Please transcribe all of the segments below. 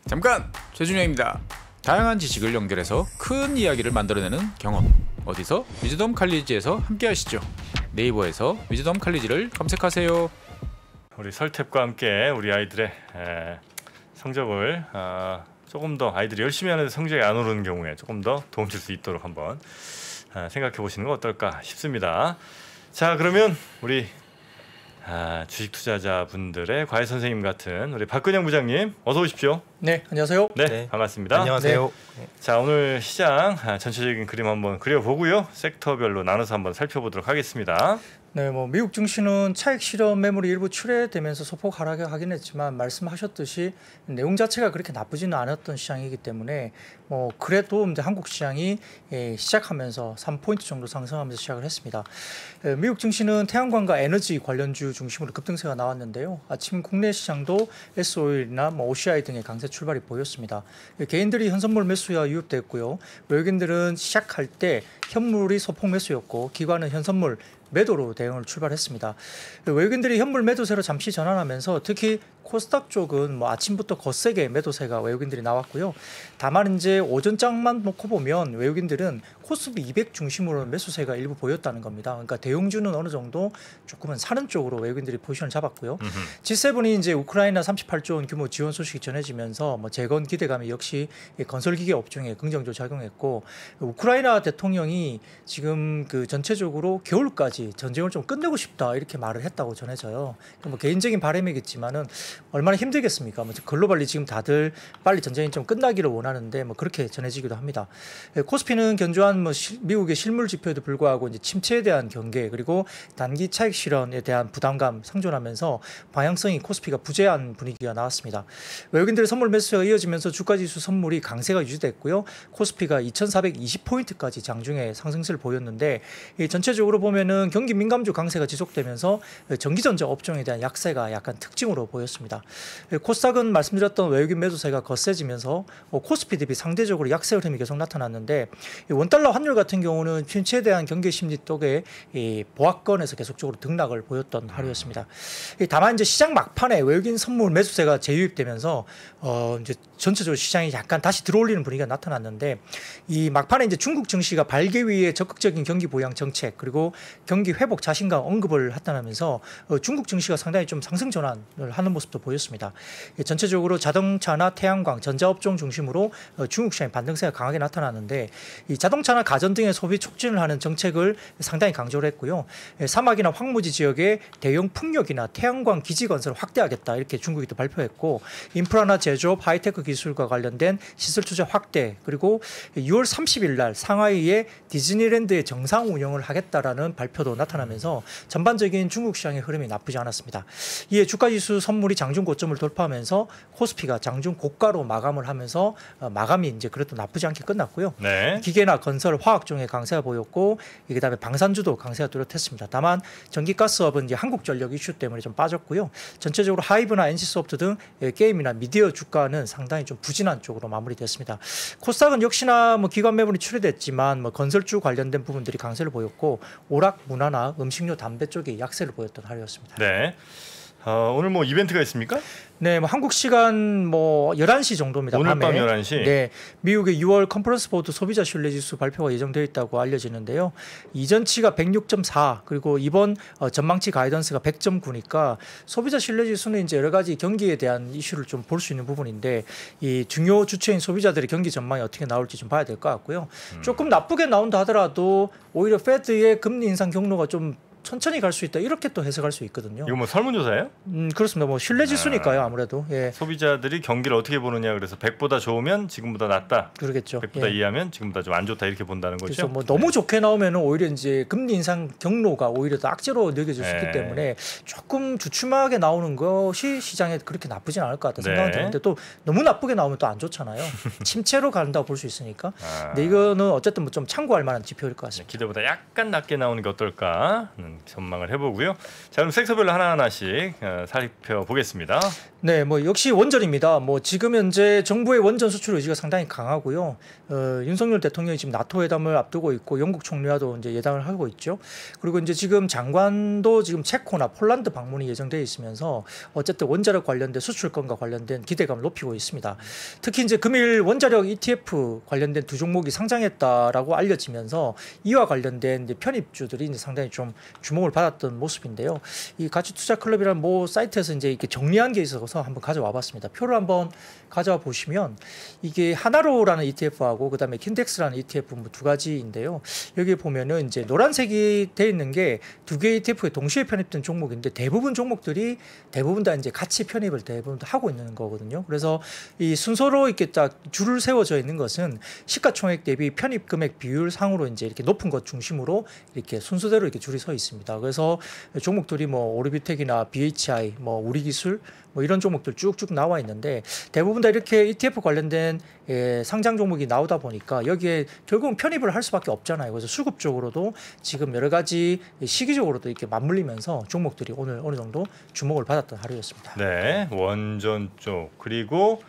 잠깐! 최준영입니다. 다양한 지식을 연결해서 큰 이야기를 만들어내는 경험. 어디서? 위즈덤 칼리지에서 함께 하시죠. 네이버에서 위즈덤 칼리지를 검색하세요. 우리 설탭과 함께 우리 아이들의 성적을 조금 더 아이들이 열심히 하는데 성적이 안 오르는 경우에 조금 더 도움 줄 수 있도록 한번 생각해 보시는 거 어떨까 싶습니다. 자, 그러면 우리 주식 투자자분들의 과외 선생님 같은 우리 박근영 부장님 어서 오십시오. 네, 안녕하세요. 네, 반갑습니다. 안녕하세요. 네. 자, 오늘 시장 전체적인 그림 한번 그려보고요. 섹터별로 나눠서 한번 살펴보도록 하겠습니다. 네, 미국 증시는 차익 실현 매물이 일부 출회되면서 소폭 하락하긴 했지만 말씀하셨듯이 내용 자체가 그렇게 나쁘지는 않았던 시장이기 때문에 그래도 이제 한국 시장이 시작하면서 3포인트 정도 상승하면서 시작을 했습니다. 미국 증시는 태양광과 에너지 관련주 중심으로 급등세가 나왔는데요. 아침 국내 시장도 S-오일이나 OCI 등의 강세 출발이 보였습니다. 개인들이 현선물 매수가 유입됐고요. 외국인들은 시작할 때 현물이 소폭 매수였고 기관은 현선물 매도로 대응을 출발했습니다. 외국인들이 현물 매도세로 잠시 전환하면서 특히 코스닥 쪽은 아침부터 거세게 매도세가 외국인들이 나왔고요. 다만 이제 오전장만 놓고 보면 외국인들은 코스피 200 중심으로 매수세가 일부 보였다는 겁니다. 그러니까 대형주는 어느 정도 조금은 사는 쪽으로 외국인들이 포지션을 잡았고요. G7이 이제 우크라이나 38조 원 규모 지원 소식이 전해지면서 재건 기대감이 역시 건설기계 업종에 긍정적으로 작용했고, 우크라이나 대통령이 지금 전체적으로 겨울까지 전쟁을 좀 끝내고 싶다 이렇게 말을 했다고 전해져요. 개인적인 바람이겠지만은 얼마나 힘들겠습니까? 글로벌리 지금 다들 빨리 전쟁이 좀 끝나기를 원하는데 그렇게 전해지기도 합니다. 코스피는 견조한 미국의 실물 지표에도 불구하고 이제 침체에 대한 경계 그리고 단기 차익 실현에 대한 부담감 상존하면서 방향성이 코스피가 부재한 분위기가 나왔습니다. 외국인들의 선물 매수가 이어지면서 주가지수 선물이 강세가 유지됐고요. 코스피가 2,420포인트까지 장중에 상승세를 보였는데 전체적으로 보면은 경기 민감주 강세가 지속되면서 전기전자 업종에 대한 약세가 약간 특징으로 보였습니다. 코스닥은 말씀드렸던 외국인 매도세가 거세지면서 코스피 대비 상대적으로 약세 흐름이 계속 나타났는데 원달러 환율 같은 경우는 침체에 대한 경계 심리 쪽에 보합권에서 계속적으로 등락을 보였던 하루였습니다. 다만 이제 시장 막판에 외국인 선물 매수세가 재유입되면서 이제 전체적으로 시장이 약간 다시 들어올리는 분위기가 나타났는데 이 막판에 이제 중국 증시가 발개 위에 적극적인 경기 부양 정책 그리고 경기 회복 자신감 언급을 나타나면서 중국 증시가 상당히 좀 상승 전환을 하는 모습도 보였습니다. 전체적으로 자동차나 태양광, 전자업종 중심으로 중국 시장의 반등세가 강하게 나타나는데 이 자동차나 가전 등의 소비 촉진을 하는 정책을 상당히 강조를 했고요. 사막이나 황무지 지역에 대형 풍력이나 태양광 기지 건설을 확대하겠다 이렇게 중국이 또 발표했고, 인프라나 제조업, 하이테크 기술과 관련된 시설 투자 확대 그리고 6월 30일 날 상하이의 디즈니랜드의 정상 운영을 하겠다라는 발표도 나타나면서 전반적인 중국 시장의 흐름이 나쁘지 않았습니다. 이에 주가지수 선물이 장중 고점을 돌파하면서 코스피가 장중 고가로 마감을 하면서 마감이 이제 그래도 나쁘지 않게 끝났고요. 네. 기계나 건설, 화학종의 강세가 보였고 그다음에 방산주도 강세가 뚜렷했습니다. 다만 전기가스업은 이제 한국전력 이슈 때문에 좀 빠졌고요. 전체적으로 하이브나 NC소프트 등 게임이나 미디어 주가는 상당히 좀 부진한 쪽으로 마무리됐습니다. 코스닥은 역시나 기관 매물이 출회됐지만 건설주 관련된 부분들이 강세를 보였고 오락, 문화나 음식료, 담배 쪽이 약세를 보였던 하루였습니다. 네. 오늘 이벤트가 있습니까? 네, 한국 시간 11시 정도입니다. 오늘 밤에. 밤 11시. 네, 미국의 6월 컨퍼런스 보드 소비자 신뢰 지수 발표가 예정되어 있다고 알려지는데요. 이전치가 106.4 그리고 이번 전망치 가이던스가 100.9니까 소비자 신뢰 지수는 이제 여러 가지 경기에 대한 이슈를 좀 볼 수 있는 부분인데 이 중요 주체인 소비자들의 경기 전망이 어떻게 나올지 좀 봐야 될 것 같고요. 조금 나쁘게 나온다 하더라도 오히려 페드의 금리 인상 경로가 좀 천천히 갈 수 있다 이렇게 또 해석할 수 있거든요. 이거 설문조사예요? 그렇습니다. 신뢰 지수니까요 아무래도. 예. 소비자들이 경기를 어떻게 보느냐 그래서 100보다 좋으면 지금보다 낫다. 그러겠죠. 100보다 이하면 지금보다 좀 안 좋다 이렇게 본다는 거죠. 그래서 너무 좋게 나오면은 오히려 이제 금리 인상 경로가 오히려 더 악재로 느껴질 수 있기 때문에 조금 주춤하게 나오는 것이 시장에 그렇게 나쁘진 않을 것 같다 생각은 드는데 또 너무 나쁘게 나오면 또 안 좋잖아요. 침체로 간다고 볼 수 있으니까. 근데 이거는 어쨌든 좀 참고할 만한 지표일 것 같습니다. 기대보다 약간 낮게 나오는 게 어떨까 전망을 해보고요. 자, 그럼 섹터별로 하나하나씩 살펴보겠습니다. 네, 뭐 역시 원전입니다. 뭐 지금 현재 정부의 원전 수출 의지가 상당히 강하고요. 윤석열 대통령이 지금 나토 회담을 앞두고 있고 영국 총리와도 이제 예당을 하고 있죠. 그리고 이제 지금 장관도 지금 체코나 폴란드 방문이 예정되어 있으면서 어쨌든 원자력 관련된 수출권과 관련된 기대감을 높이고 있습니다. 특히 이제 금일 원자력 ETF 관련된 두 종목이 상장했다라고 알려지면서 이와 관련된 이제 편입주들이 이제 상당히 좀 주목을 받았던 모습인데요. 이 가치투자클럽이라는 모 사이트에서 이제 이렇게 정리한 게 있어서 한번 가져와 봤습니다. 표를 한번 가져와 보시면 이게 하나로라는 ETF하고 그다음에 킨덱스라는 ETF 뭐 두 가지인데요. 여기 보면은 이제 노란색이 돼 있는 게 두 개의 ETF에 동시에 편입된 종목인데 대부분 종목들이 대부분 다 이제 같이 편입을 대부분 다 하고 있는 거거든요. 그래서 이 순서로 이렇게 딱 줄을 세워져 있는 것은 시가총액 대비 편입 금액 비율 상으로 이제 이렇게 높은 것 중심으로 이렇게 순서대로 이렇게 줄이 서 있습니다. 그래서 종목들이 뭐 오르비텍이나 BHI, 뭐 우리기술 뭐 이런 종목들 쭉쭉 나와 있는데 대부분 다 이렇게 ETF 관련된 상장 종목이 나오다 보니까 여기에 결국은 편입을 할 수밖에 없잖아요. 그래서 수급적으로도 지금 여러 가지 시기적으로도 이렇게 맞물리면서 종목들이 오늘 어느 정도 주목을 받았던 하루였습니다. 네, 원전 쪽 그리고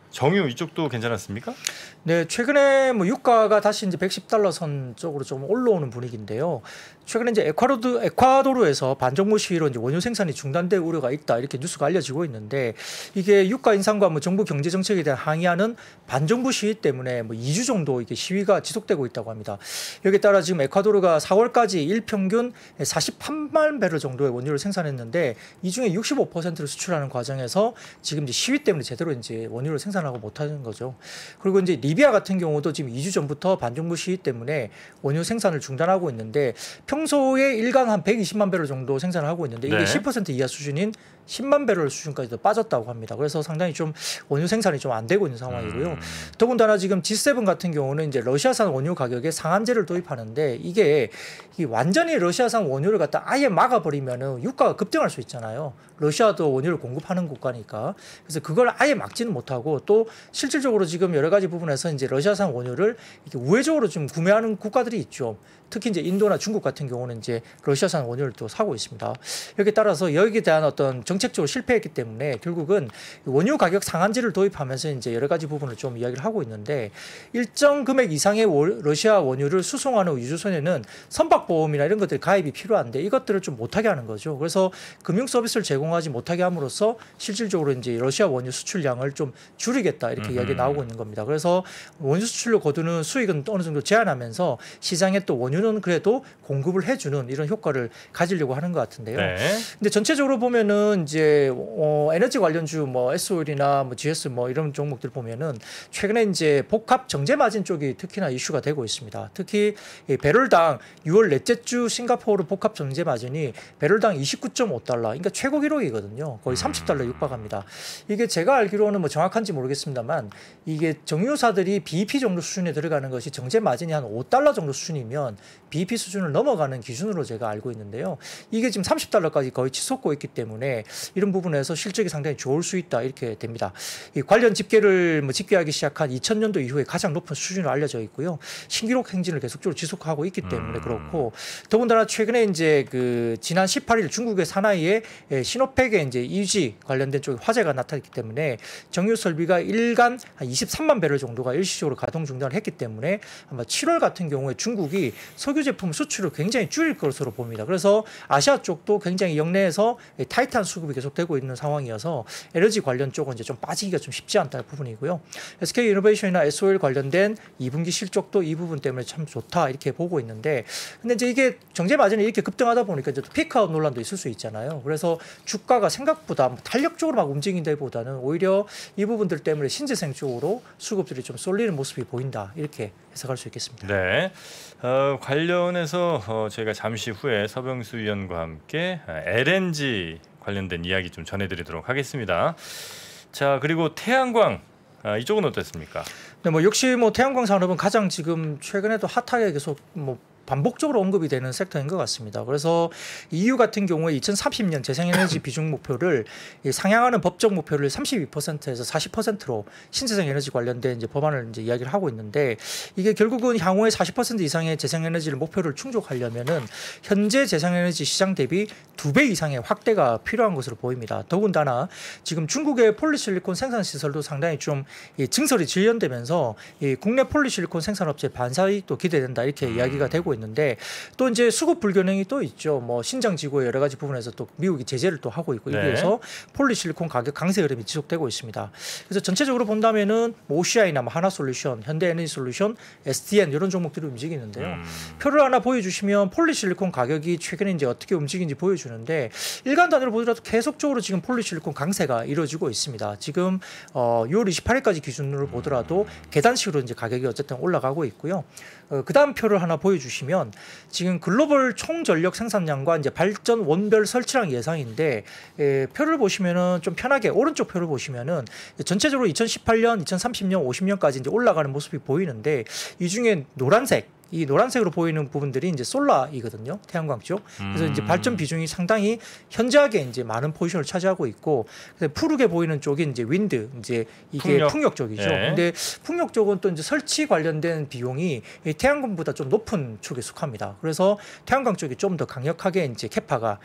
정유 이쪽도 괜찮았습니까? 네, 최근에 뭐 유가가 다시 이제 110달러 선 쪽으로 좀 올라오는 분위기인데요. 최근에 이제 에콰도르에서 반정부 시위로 이제 원유 생산이 중단될 우려가 있다 이렇게 뉴스가 알려지고 있는데 이게 유가 인상과 뭐 정부 경제 정책에 대한 항의하는 반정부 시위 때문에 뭐 2주 정도 이게 시위가 지속되고 있다고 합니다. 여기에 따라 지금 에콰도르가 4월까지 일평균 48만 배럴 정도의 원유를 생산했는데 이 중에 65%를 수출하는 과정에서 지금 이제 시위 때문에 제대로 이제 원유를 생산하고 못하는 거죠. 그리고 이제 리비아 같은 경우도 지금 2주 전부터 반정부 시위 때문에 원유 생산을 중단하고 있는데 평소에 일간 한 120만 배럴 정도 생산을 하고 있는데 이게 네. 10% 이하 수준인 10만 배럴 수준까지도 빠졌다고 합니다. 그래서 상당히 좀 원유 생산이 좀 안 되고 있는 상황이고요. 더군다나 지금 G7 같은 경우는 이제 러시아산 원유 가격에 상한제를 도입하는데 이게 완전히 러시아산 원유를 갖다 아예 막아버리면은 유가가 급등할 수 있잖아요. 러시아도 원유를 공급하는 국가니까. 그래서 그걸 아예 막지는 못하고 또 실질적으로 지금 여러 가지 부분에서 이제 러시아산 원유를 이렇게 우회적으로 좀 구매하는 국가들이 있죠. 특히 이제 인도나 중국 같은 경우는 이제 러시아산 원유를 또 사고 있습니다. 여기에 따라서 여기에 대한 어떤 정책적으로 실패했기 때문에 결국은 원유 가격 상한제를 도입하면서 이제 여러 가지 부분을 좀 이야기를 하고 있는데 일정 금액 이상의 러시아 원유를 수송하는 유조선에는 선박보험이나 이런 것들이 가입이 필요한데 이것들을 좀 못하게 하는 거죠. 그래서 금융 서비스를 제공하지 못하게 함으로써 실질적으로 이제 러시아 원유 수출량을 좀 줄이겠다 이렇게 이야기 나오고 있는 겁니다. 그래서 원유 수출로 거두는 수익은 어느 정도 제한하면서 시장에 또 원유는 그래도 공급을 해주는 이런 효과를 가지려고 하는 것 같은데요. 네. 근데 전체적으로 보면은 이제 에너지 관련주 뭐 S-오일이나 뭐 GS 뭐 이런 종목들 보면은 최근에 이제 복합 정제 마진 쪽이 특히나 이슈가 되고 있습니다. 특히 배럴당 6월 넷째 주 싱가포르 복합 정제 마진이 배럴당 29.5달러, 그러니까 최고 기록이거든요. 거의 30달러 육박합니다. 이게 제가 알기로는 뭐 정확한지 모르겠습니다만 이게 정유사들이 BEP 정도 수준에 들어가는 것이 정제 마진이 한 5달러 정도 수준이면 BEP 수준을 넘어가는 기준으로 제가 알고 있는데요. 이게 지금 30달러까지 거의 치솟고 있기 때문에 이런 부분에서 실적이 상당히 좋을 수 있다 이렇게 됩니다. 이 관련 집계를 뭐 집계하기 시작한 2000년도 이후에 가장 높은 수준으로 알려져 있고요. 신기록 행진을 계속적으로 지속하고 있기 때문에 그렇고 더군다나 최근에 이제 그 지난 18일 중국의 사나이에 시노팩의 이제 이지 관련된 쪽에 화재가 나타났기 때문에 정유 설비가 일간 한 23만 배럴 정도가 일시적으로 가동 중단을 했기 때문에 아마 7월 같은 경우에 중국이 석유 제품 수출을 굉장히 줄일 것으로 봅니다. 그래서 아시아 쪽도 굉장히 역내에서 타이트한 수급이 계속되고 있는 상황이어서 에너지 관련 쪽은 이제 좀 빠지기가 좀 쉽지 않다는 부분이고요. SK이노베이션이나 S-오일 관련된 2분기 실적도 이 부분 때문에 참 좋다 이렇게 보고 있는데 근데 이제 이게 정제 마진이 이렇게 급등하다 보니까 이제 피크아웃 논란도 있을 수 있잖아요. 그래서 주가가 생각보다 탄력적으로 막 움직인다기보다는 오히려 이 부분들 때문에 신재생 쪽으로 수급들이 좀 쏠리는 모습이 보인다 이렇게 해석할 수 있겠습니다. 네. 관련해서 저희가 잠시 후에 서병수 위원과 함께 LNG 관련된 이야기 좀 전해드리도록 하겠습니다. 자, 그리고 태양광 이쪽은 어떻습니까? 네, 뭐 역시 뭐 태양광 산업은 가장 지금 최근에도 핫하게 계속 뭐 반복적으로 언급이 되는 섹터인 것 같습니다. 그래서 EU 같은 경우에 2030년 재생에너지 비중 목표를 상향하는 법적 목표를 32%에서 40%로 신재생에너지 관련된 이제 법안을 이제 이야기를 하고 있는데 이게 결국은 향후에 40% 이상의 재생에너지를 목표를 충족하려면은 현재 재생에너지 시장 대비 2배 이상의 확대가 필요한 것으로 보입니다. 더군다나 지금 중국의 폴리실리콘 생산 시설도 상당히 좀 증설이 지연되면서 이 국내 폴리실리콘 생산업체 반사이익도 기대된다 이렇게 이야기가 되고 있는데 또 이제 수급 불균형이 또 있죠. 뭐 신장 지구의 여러 가지 부분에서 또 미국이 제재를 또 하고 있고 이래서 폴리실리콘 가격 강세 흐름이 지속되고 있습니다. 그래서 전체적으로 본다면은 OCI나 뭐 하나솔루션, 현대에너지솔루션, SDN 이런 종목들이 움직이는데요. 표를 하나 보여주시면 폴리실리콘 가격이 최근에 이제 어떻게 움직이는지 보여주는데 일간 단위로 보더라도 계속적으로 지금 폴리실리콘 강세가 이루어지고 있습니다. 지금 6월 28일까지 기준으로 보더라도 계단식으로 이제 가격이 어쨌든 올라가고 있고요. 그다음 표를 하나 보여주시면 지금 글로벌 총전력 생산량과 이제 발전 원별 설치량 예상인데 표를 보시면은 좀 편하게 오른쪽 표를 보시면은 전체적으로 2018년, 2030년, 50년까지 이제 올라가는 모습이 보이는데 이 중에 이 노란색으로 보이는 부분들이 이제 솔라이거든요. 태양광 쪽. 그래서 이제 발전 비중이 상당히 현저하게 이제 많은 포지션을 차지하고 있고, 푸르게 보이는 쪽이 이제 윈드, 이제 이게 풍력 쪽이죠. 네. 근데 풍력 쪽은 또 이제 설치 관련된 비용이 이 태양광보다 좀 높은 축에 속합니다. 그래서 태양광 쪽이 좀 더 강력하게 이제 캐파가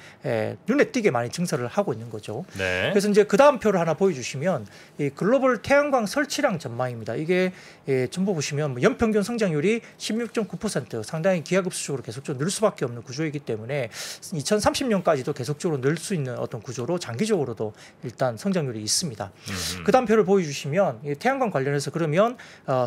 눈에 띄게 많이 증설을 하고 있는 거죠. 네. 그래서 이제 그 다음 표를 하나 보여주시면 이 글로벌 태양광 설치량 전망입니다. 이게 전부 보시면 뭐 연평균 성장률이 16.9% 상당히 기하급수적으로 계속적으로 늘 수밖에 없는 구조이기 때문에 2030년까지도 계속적으로 늘 수 있는 어떤 구조로 장기적으로도 일단 성장률이 있습니다. 그 다음 표를 보여주시면 이 태양광 관련해서 그러면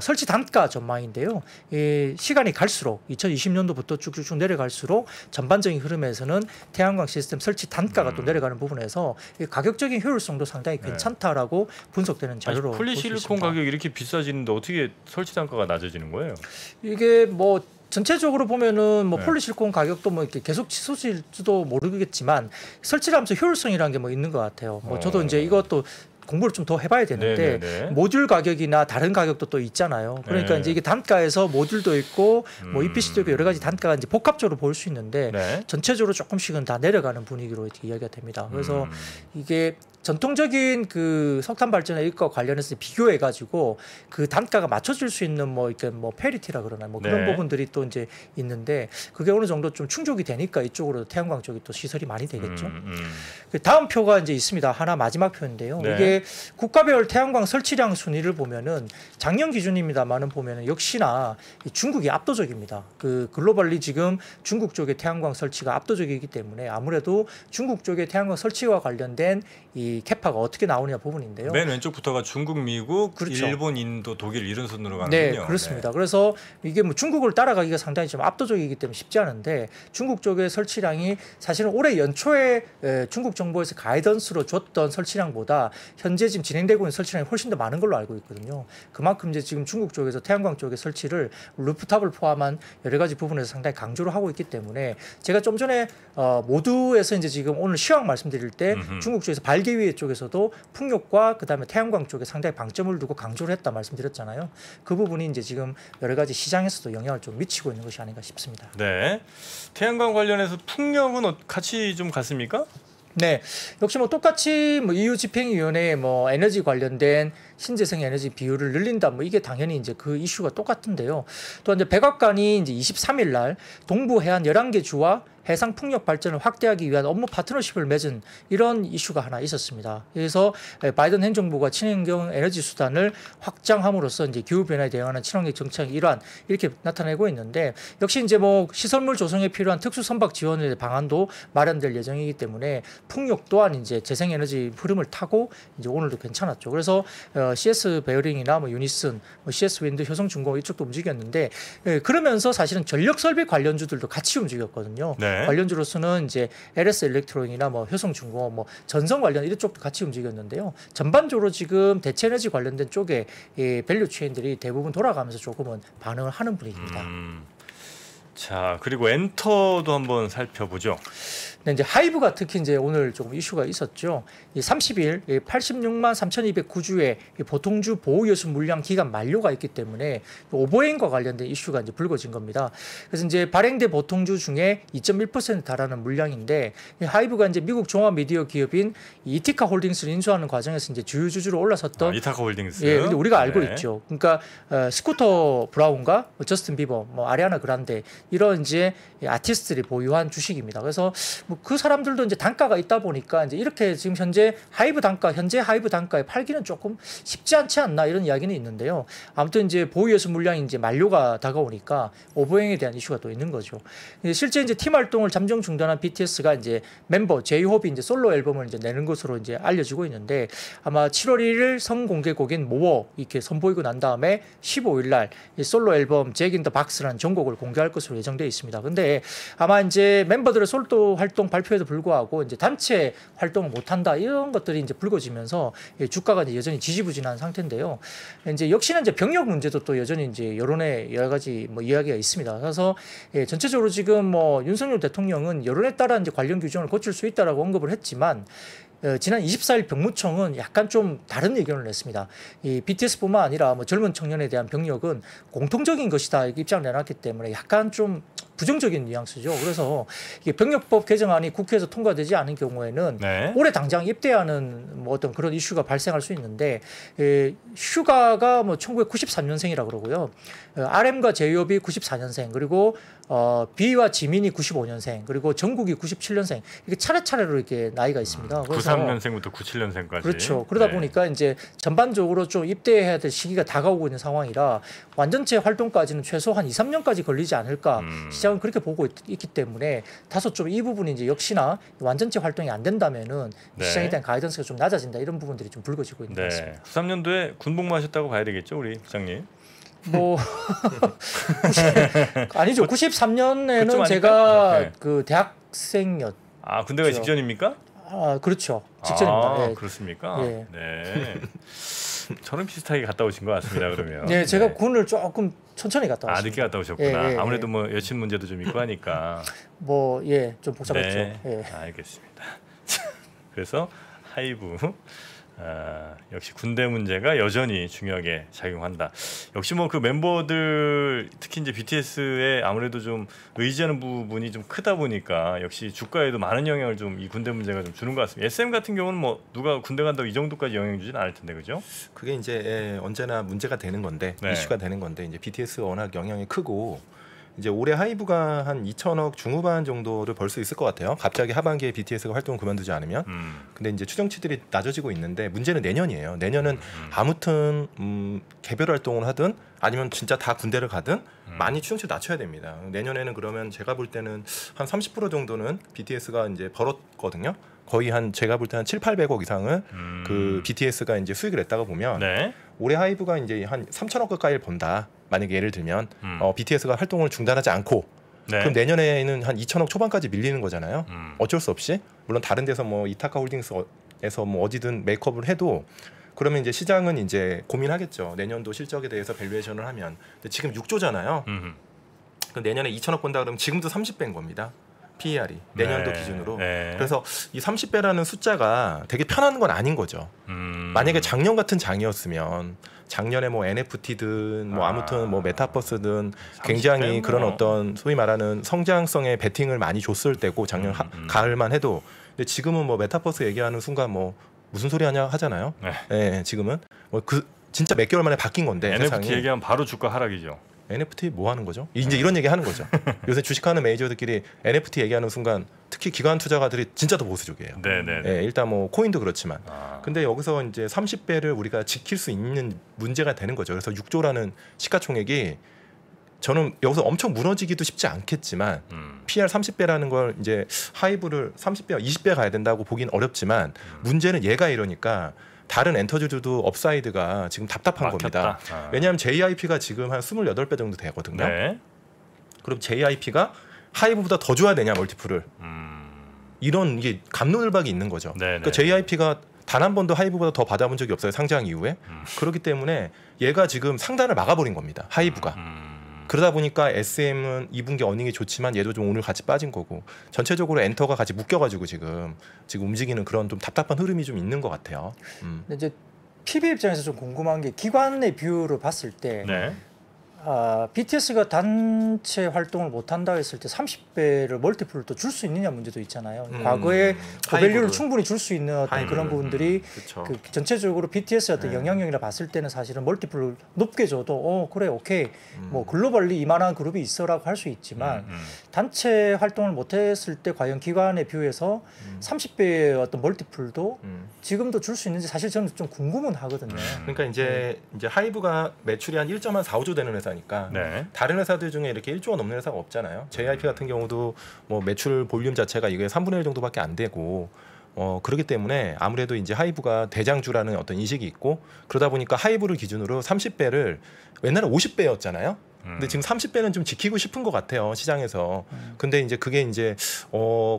설치 단가 전망인데요. 이 시간이 갈수록 2020년도부터 쭉쭉쭉 내려갈수록 전반적인 흐름에서는 태양광 시스템 설치 단가가 또 내려가는 부분에서 이 가격적인 효율성도 상당히 괜찮다라고 분석되는 자료로 볼 수 있습니다. 폴리실리콘 가격이 이렇게 비싸지는데 어떻게 설치 단가가 낮아지는 거예요? 이게 뭐 전체적으로 보면은 뭐 폴리실리콘 가격도 뭐 이렇게 계속 치솟을지도 모르겠지만 설치를 하면서 효율성이라는 게 뭐 있는 것 같아요. 뭐 저도 이제 이것도 공부를 좀 더 해봐야 되는데 네네네. 모듈 가격이나 다른 가격도 또 있잖아요. 그러니까 네. 이제 이게 단가에서 모듈도 있고 뭐 EPC도 있고 여러 가지 단가가 이제 복합적으로 볼 수 있는데 네. 전체적으로 조금씩은 다 내려가는 분위기로 이렇게 이야기가 됩니다. 그래서 이게 전통적인 그 석탄 발전의 일과 관련해서 비교해 가지고 그 단가가 맞춰질 수 있는 뭐 이렇게 뭐 페리티라 그러나 뭐 그런 네. 부분들이 부분들이 또 이제 있는데 그게 어느 정도 좀 충족이 되니까 이쪽으로 태양광 쪽이 또 시설이 많이 되겠죠. 그 다음 표가 이제 있습니다. 하나 마지막 표인데요. 네. 이게 국가별 태양광 설치량 순위를 보면은 작년 기준입니다만은 보면은 역시나 중국이 압도적입니다. 그 글로벌리 지금 중국 쪽의 태양광 설치가 압도적이기 때문에 아무래도 중국 쪽의 태양광 설치와 관련된 이 캐파가 어떻게 나오느냐 부분인데요. 맨 왼쪽부터가 중국, 미국, 그렇죠. 일본, 인도, 독일 이런 순으로 가는군요. 네, 그렇습니다. 그래서 이게 뭐 중국을 따라가기가 상당히 좀 압도적이기 때문에 쉽지 않은데 중국 쪽의 설치량이 사실은 올해 연초에 중국 정부에서 가이던스로 줬던 설치량보다 현재 지금 진행되고 있는 설치량이 훨씬 더 많은 걸로 알고 있거든요. 그만큼 이제 지금 중국 쪽에서 태양광 쪽의 설치를 루프탑을 포함한 여러 가지 부분에서 상당히 강조를 하고 있기 때문에 제가 좀 전에 모두에서 이제 지금 오늘 시황 말씀드릴 때 중국 쪽에서 발개위에 쪽에서도 풍력과 그다음에 태양광 쪽에 상당히 방점을 두고 강조를 했다 말씀드렸잖아요. 그 부분이 이제 지금 여러 가지 시장에서도 영향을 좀 미치고 있는 것이 아닌가 싶습니다. 네. 태양광 관련해서 풍력은 같이 좀 같습니까? 네, 역시 뭐 똑같이 뭐 EU 집행위원회 뭐 에너지 관련된 신재생 에너지 비율을 늘린다 뭐 이게 당연히 이제 그 이슈가 똑같은데요. 또 이제 백악관이 이제 23일 날 동부 해안 11개 주와 해상 풍력 발전을 확대하기 위한 업무 파트너십을 맺은 이런 이슈가 하나 있었습니다. 그래서 바이든 행정부가 친환경 에너지 수단을 확장함으로써 이제 기후 변화에 대응하는 친환경 정책의 일환 이렇게 나타내고 있는데 역시 이제 뭐 시설물 조성에 필요한 특수 선박 지원의 방안도 마련될 예정이기 때문에 풍력 또한 이제 재생 에너지 흐름을 타고 이제 오늘도 괜찮았죠. 그래서 CS 베어링이나 뭐 유니슨, 뭐 CS 윈드, 효성중공 이쪽도 움직였는데 그러면서 사실은 전력 설비 관련주들도 같이 움직였거든요. 네. 관련주로서는 이제 LS 일렉트로닉이나 뭐 효성중공, 뭐 전선 관련 이쪽도 같이 움직였는데요. 전반적으로 지금 대체 에너지 관련된 쪽에 이 밸류 체인들이 대부분 돌아가면서 조금은 반응을 하는 분위기입니다. 자, 그리고 엔터도 한번 살펴보죠. 근데 이제 하이브가 특히 이제 오늘 조금 이슈가 있었죠. 이 30일 86만 3,209주의 보통주 보호여수 물량 기간 만료가 있기 때문에 오버행과 관련된 이슈가 이제 불거진 겁니다. 그래서 이제 발행된 보통주 중에 2.1% 달하는 물량인데 이 하이브가 이제 미국 종합 미디어 기업인 이티카 홀딩스를 인수하는 과정에서 이제 주요 주주로 올라섰던 이타카 홀딩스. 예, 근데 우리가 알고 네. 있죠. 그러니까 스쿠터 브라운과 저스틴 비버, 뭐 아리아나 그란데 이런 이제 아티스트들이 보유한 주식입니다. 그래서 뭐 그 사람들도 이제 단가가 있다 보니까 이제 이렇게 지금 현재 하이브 단가에 팔기는 조금 쉽지 않지 않나 이런 이야기는 있는데요. 아무튼 이제 보유여수 물량이 이제 만료가 다가오니까 오버행에 대한 이슈가 또 있는 거죠. 실제 이제 팀 활동을 잠정 중단한 BTS가 이제 멤버 제이홉이 이제 솔로 앨범을 이제 내는 것으로 이제 알려지고 있는데 아마 7월 1일 성공개곡인 모어 이렇게 선보이고 난 다음에 15일 날 이 솔로 앨범 잭 인 더 박스라는 전곡을 공개할 것으로 예정되어 있습니다. 근데 아마 이제 멤버들의 솔로 활동 발표에도 불구하고 이제 단체 활동을 못 한다 이런 것들이 이제 불거지면서 주가가 이제 여전히 지지부진한 상태인데요. 이제 역시나 이제 병역 문제도 또 여전히 이제 여론에 여러 가지 뭐 이야기가 있습니다. 그래서 전체적으로 지금 뭐 윤석열 대통령은 여론에 따라 이제 관련 규정을 고칠 수 있다라고 언급을 했지만 지난 24일 병무청은 약간 좀 다른 의견을 냈습니다. 이 BTS뿐만 아니라 뭐 젊은 청년에 대한 병력은 공통적인 것이다 이렇게 입장을 내놨기 때문에 약간 좀 부정적인 뉘앙스죠. 그래서 이게 병역법 개정안이 국회에서 통과되지 않은 경우에는 네. 올해 당장 입대하는 뭐 어떤 그런 이슈가 발생할 수 있는데 휴가가 뭐 1993년생이라 그러고요. RM과 제이홉이 94년생 그리고 B와 지민이 95년생 그리고 정국이 97년생 이렇게 차례차례로 이렇게 나이가 있습니다. 그래서 93년생부터 97년생까지. 그렇죠. 그러다 보니까 이제 전반적으로 좀 입대해야 될 시기가 다가오고 있는 상황이라 완전체 활동까지는 최소 한 2, 3년까지 걸리지 않을까 시장은 그렇게 보고 있기 때문에 다소 좀 이 부분이 이제 역시나 완전체 활동이 안 된다면은 네. 시장에 대한 가이던스가 좀 낮아진다 이런 부분들이 좀 불거지고 있는 것 네. 같습니다. 93년도에 군복무하셨다고 봐야 되겠죠, 우리 부장님. 뭐 아니죠. 93년에는 그쯤 제가 네. 그 대학생이었. 아, 군대가 그렇죠. 직전입니까? 아 그렇죠. 직전입니다. 아, 예. 그렇습니까? 예. 네. 저는 비슷하게 갔다 오신 것 같습니다. 그러면. 네, 제가 군을 조금 천천히 갔다 왔습니다. 늦게 갔다 오셨구나. 예, 예, 아무래도 뭐 여친 문제도 좀 있고 하니까. 뭐 좀 복잡했죠. 네, 예. 알겠습니다. 그래서 하이브 역시 군대 문제가 여전히 중요하게 작용한다. 역시 뭐 그 멤버들 특히 이제 BTS에 아무래도 좀 의지하는 부분이 좀 크다 보니까 역시 주가에도 많은 영향을 좀 이 군대 문제가 좀 주는 것 같습니다. SM 같은 경우는 뭐 누가 군대 간다고 이 정도까지 영향 주지는 않을 텐데 그죠? 그게 이제 언제나 문제가 되는 건데 네. 이슈가 되는 건데 이제 BTS가 워낙 영향이 크고 이제 올해 하이브가 한 2천억 중후반 정도를 벌 수 있을 것 같아요. 갑자기 하반기에 BTS가 활동을 그만두지 않으면. 근데 이제 추정치들이 낮아지고 있는데 문제는 내년이에요. 내년은 아무튼 개별 활동을 하든 아니면 진짜 다 군대를 가든 많이 추정치 낮춰야 됩니다. 내년에는 그러면 제가 볼 때는 한 30% 정도는 BTS가 이제 벌었거든요. 거의 한 제가 볼 때 한 7,800억 이상을 그 BTS가 이제 수익을 냈다고 보면 네. 올해 하이브가 이제 한 3천억 가까이를 번다. 만약에 예를 들면 BTS가 활동을 중단하지 않고 네. 그럼 내년에는 한 2천억 초반까지 밀리는 거잖아요. 어쩔 수 없이 물론 다른 데서 뭐 이타카 홀딩스에서 뭐 어디든 메이크업을 해도 그러면 이제 시장은 이제 고민하겠죠. 내년도 실적에 대해서 밸류에이션을 하면 근데 지금 6조잖아요. 그럼 내년에 2천억 번다 그러면 지금도 30배인 겁니다. PER이 내년도 네. 기준으로. 네. 그래서 이 30배라는 숫자가 되게 편한 건 아닌 거죠. 만약에 작년 같은 장이었으면 작년에 뭐 NFT든 뭐 아무튼 뭐 메타버스든 굉장히 그런 어떤 소위 말하는 성장성의 베팅을 많이 줬을 때고 작년 가을만 해도 근데 지금은 뭐 메타버스 얘기하는 순간 뭐 무슨 소리 하냐 하잖아요. 네. 네, 지금은 뭐 그 진짜 몇 개월 만에 바뀐 건데 NFT 세상이. 얘기하면 바로 주가 하락이죠. NFT 뭐 하는 거죠? 이제 이런 얘기 하는 거죠. 요새 주식하는 메이저들끼리 NFT 얘기하는 순간 특히 기관 투자가들이 진짜 더 보수적이에요. 네네. 예, 일단 뭐 코인도 그렇지만. 아. 근데 여기서 이제 30배를 우리가 지킬 수 있는 문제가 되는 거죠. 그래서 6조라는 시가총액이 저는 여기서 엄청 무너지기도 쉽지 않겠지만 PR 30배라는 걸 이제 하이브를 30배, 20배 가야 된다고 보긴 어렵지만 문제는 얘가 이러니까 다른 엔터주들도 업사이드가 지금 답답한 겁니다. 왜냐하면 JIP가 지금 한 28배 정도 되거든요. 네. 그럼 JIP가 하이브보다 더 줘야 되냐 멀티플을. 이런 이게 갑론을박이 있는 거죠. 그러니까 JIP가 단 한 번도 하이브보다 더 받아본 적이 없어요. 상장 이후에. 그렇기 때문에 얘가 지금 상단을 막아버린 겁니다. 하이브가. 그러다 보니까 SM은 2분기 어닝이 좋지만 얘도 좀 오늘 같이 빠진 거고 전체적으로 엔터가 같이 묶여가지고 지금 움직이는 그런 좀 답답한 흐름이 좀 있는 것 같아요. 근데 이제 PB 입장에서 좀 궁금한 게 기관의 뷰를 봤을 때 네. BTS가 단체 활동을 못 한다 했을 때 30배를 멀티플을 또 줄 수 있느냐 문제도 있잖아요. 과거에 고밸류를 하이브를. 충분히 줄 수 있는 어떤 하이브를. 그런 부분들이 그렇죠. 그 전체적으로 BTS의 어떤 영향력이라 봤을 때는 사실은 멀티플을 높게 줘도 그래 오케이 뭐 글로벌리 이만한 그룹이 있어라고 할 수 있지만 단체 활동을 못 했을 때 과연 기관의 뷰에서 30배의 어떤 멀티플도 지금도 줄 수 있는지 사실 저는 좀 궁금은 하거든요. 그러니까 이제 하이브가 매출이 한 1.45조 되는 회사니까 네. 다른 회사들 중에 이렇게 1조가 넘는 회사가 없잖아요. JYP 같은 경우도 뭐 매출 볼륨 자체가 이게 3분의 1 정도밖에 안 되고 그렇기 때문에 아무래도 이제 하이브가 대장주라는 어떤 인식이 있고 그러다 보니까 하이브를 기준으로 30배를 옛날에 50배였잖아요. 근데 지금 30배는 좀 지키고 싶은 것 같아요 시장에서. 근데 이제 그게 이제